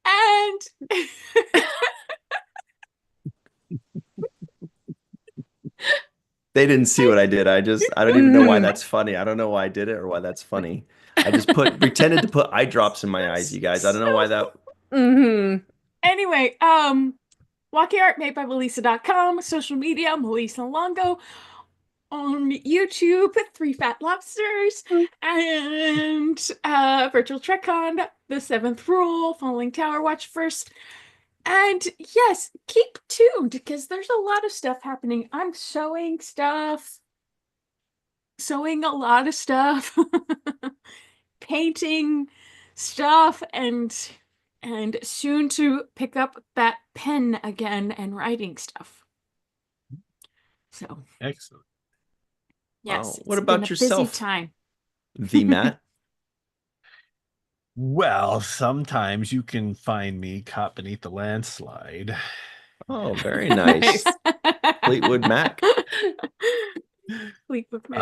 And They didn't see what I did. I don't even know why that's funny. I don't know why I did it or why that's funny. I just pretended to put eye drops in my eyes, you guys. I don't know why that. Mm-hmm. anyway, walkingartmadebymelissa.com, social media, Melissa Longo, on YouTube, Three Fat Lobsters, and Virtual TrekCon, The Seventh Rule, Falling Tower Watch First. And yes, keep tuned because there's a lot of stuff happening. I'm sewing a lot of stuff, painting stuff, and soon to pick up that pen again and writing stuff. So Excellent. yes, Wow. it's What about been a yourself? busy time. The Matt. Well, sometimes you can find me caught beneath the landslide. Oh, very nice. Fleetwood Mac Fleetwood Mac.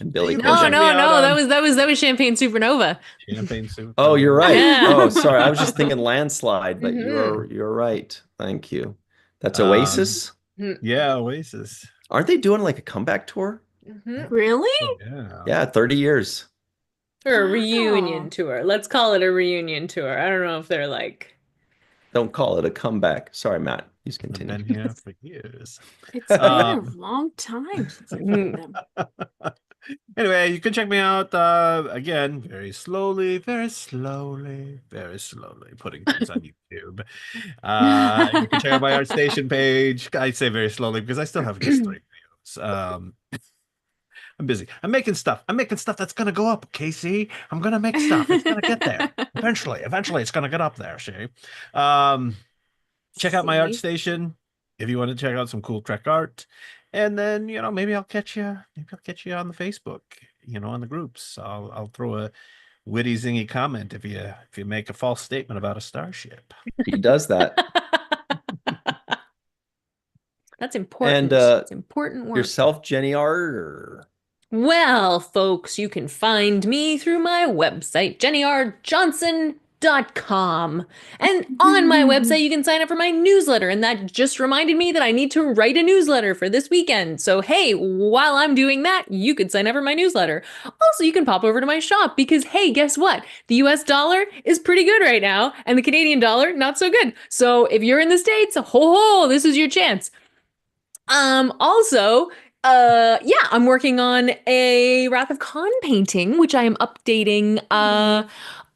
and Billy You No, check Corgan. me out on- that was Champagne Supernova. Champagne soup. Oh, you're right. Yeah. Oh, sorry. I was just thinking landslide, but Mhm. you're right. Thank you. That's Um, Oasis. Yeah, Oasis. Aren't they doing like a comeback tour? Mhm. Really? Yeah. Yeah, 30 years. Or a Wow. reunion tour. Let's call it a reunion tour. I don't know if they're like. Don't call it a comeback. Sorry, Matt. Please I've continue. been here for years. It's been a Um, long time since I've heard them. Anyway, you can check me out again very slowly putting things on YouTube. You can check out my ArtStation page. I say very slowly because I still have just 3 videos. I'm busy. I'm making stuff that's gonna go up, Casey. I'm gonna make stuff. It's gonna get there. Eventually, it's gonna get up there, see. Check out my See? ArtStation if you want to check out some cool Trek art. And then, maybe I'll catch you on the Facebook, on the groups. I'll throw a witty zingy comment if you make a false statement about a starship. He does that. That's important. And It's important work. yourself, Jenny R. Well, folks, you can find me through my website, jennyrjohnson.com. And on my website, you can sign up for my newsletter. And that just reminded me that I need to write a newsletter for this weekend. So, hey, while I'm doing that, you could sign up for my newsletter. Also, you can pop over to my shop because, hey, guess what? The US dollar is pretty good right now, and the Canadian dollar, not so good. So if you're in the States, ho, this is your chance. Also, I'm working on a Wrath of Khan painting, which I am updating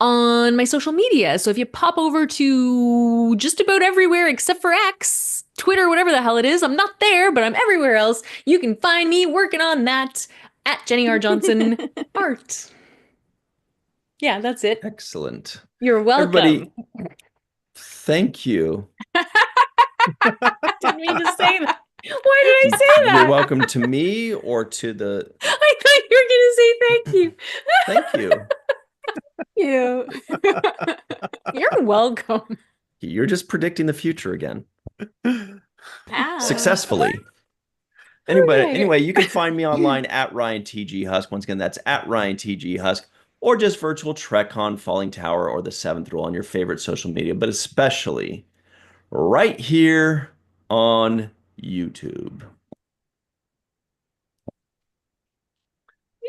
on my social media. So if you pop over to just about everywhere except for X, Twitter, whatever the hell it is, I'm not there, but I'm everywhere else. You can find me working on that at Jenny R. Johnson Art. Yeah, that's it. Excellent. You're welcome. Everybody, thank you. Didn't mean to say that. Why did I say that? You're welcome to me or to the. I thought you were going to say thank you. Thank you. You. You're welcome. You're just predicting the future again. Wow. Successfully. Anyway, you can find me online at RyanTGHusk. Once again, that's at RyanTGHusk, or just virtual TrekCon, Falling Tower, or the Seventh Rule on your favorite social media, but especially right here on YouTube.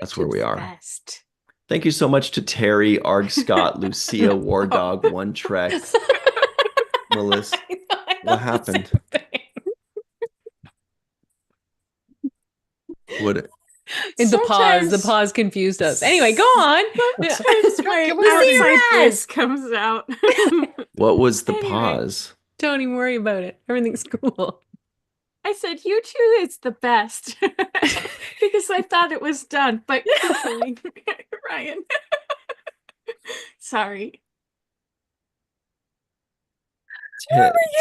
That's where we are. Best. Thank you so much to Terry, Arg Scott, Lucia, War Dog, One Trek, Melissa. What happened? What? In the pause. The pause confused us. Anyway, go on. Sometimes my outside voice comes out. What was the pause? Don't even worry about it. Everything's cool. I said, you two is the best. Because I thought it was done. But Ryan. Sorry.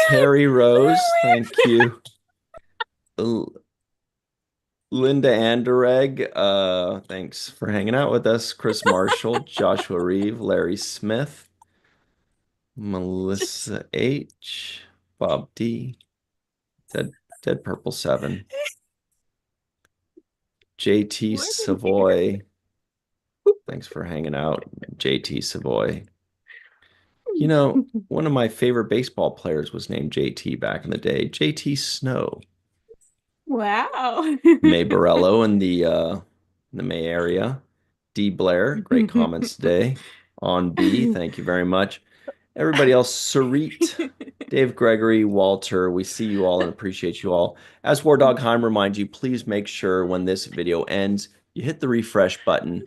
Terry Rose, thank you. Linda Anderegg, thanks for hanging out with us. Chris Marshall, Joshua Reeve, Larry Smith, Melissa H, Bob D, Dead Purple 7, JT Savoy. Thanks for hanging out, JT Savoy. You know, one of my favorite baseball players was named JT back in the day, JT Snow. Wow. May Borello in the May area. D Blair, great comments today. On B, thank you very much. Everybody else, Sarit, Dave Gregory, Walter, we see you all and appreciate you all. As War Dog Heim reminds you, please make sure when this video ends, you hit the refresh button.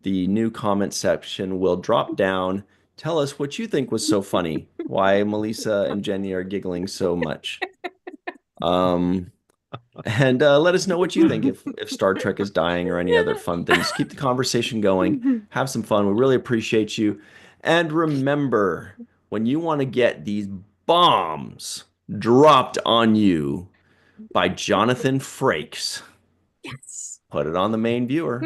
The new comment section will drop down. Tell us what you think was so funny. Why Melissa and Jenny are giggling so much. And let us know what you think if Star Trek is dying or any other fun things. Keep the conversation going. Have some fun. We really appreciate you. And remember, when you want to get these bombs dropped on you by Jonathan Frakes, Yes. put it on the main viewer.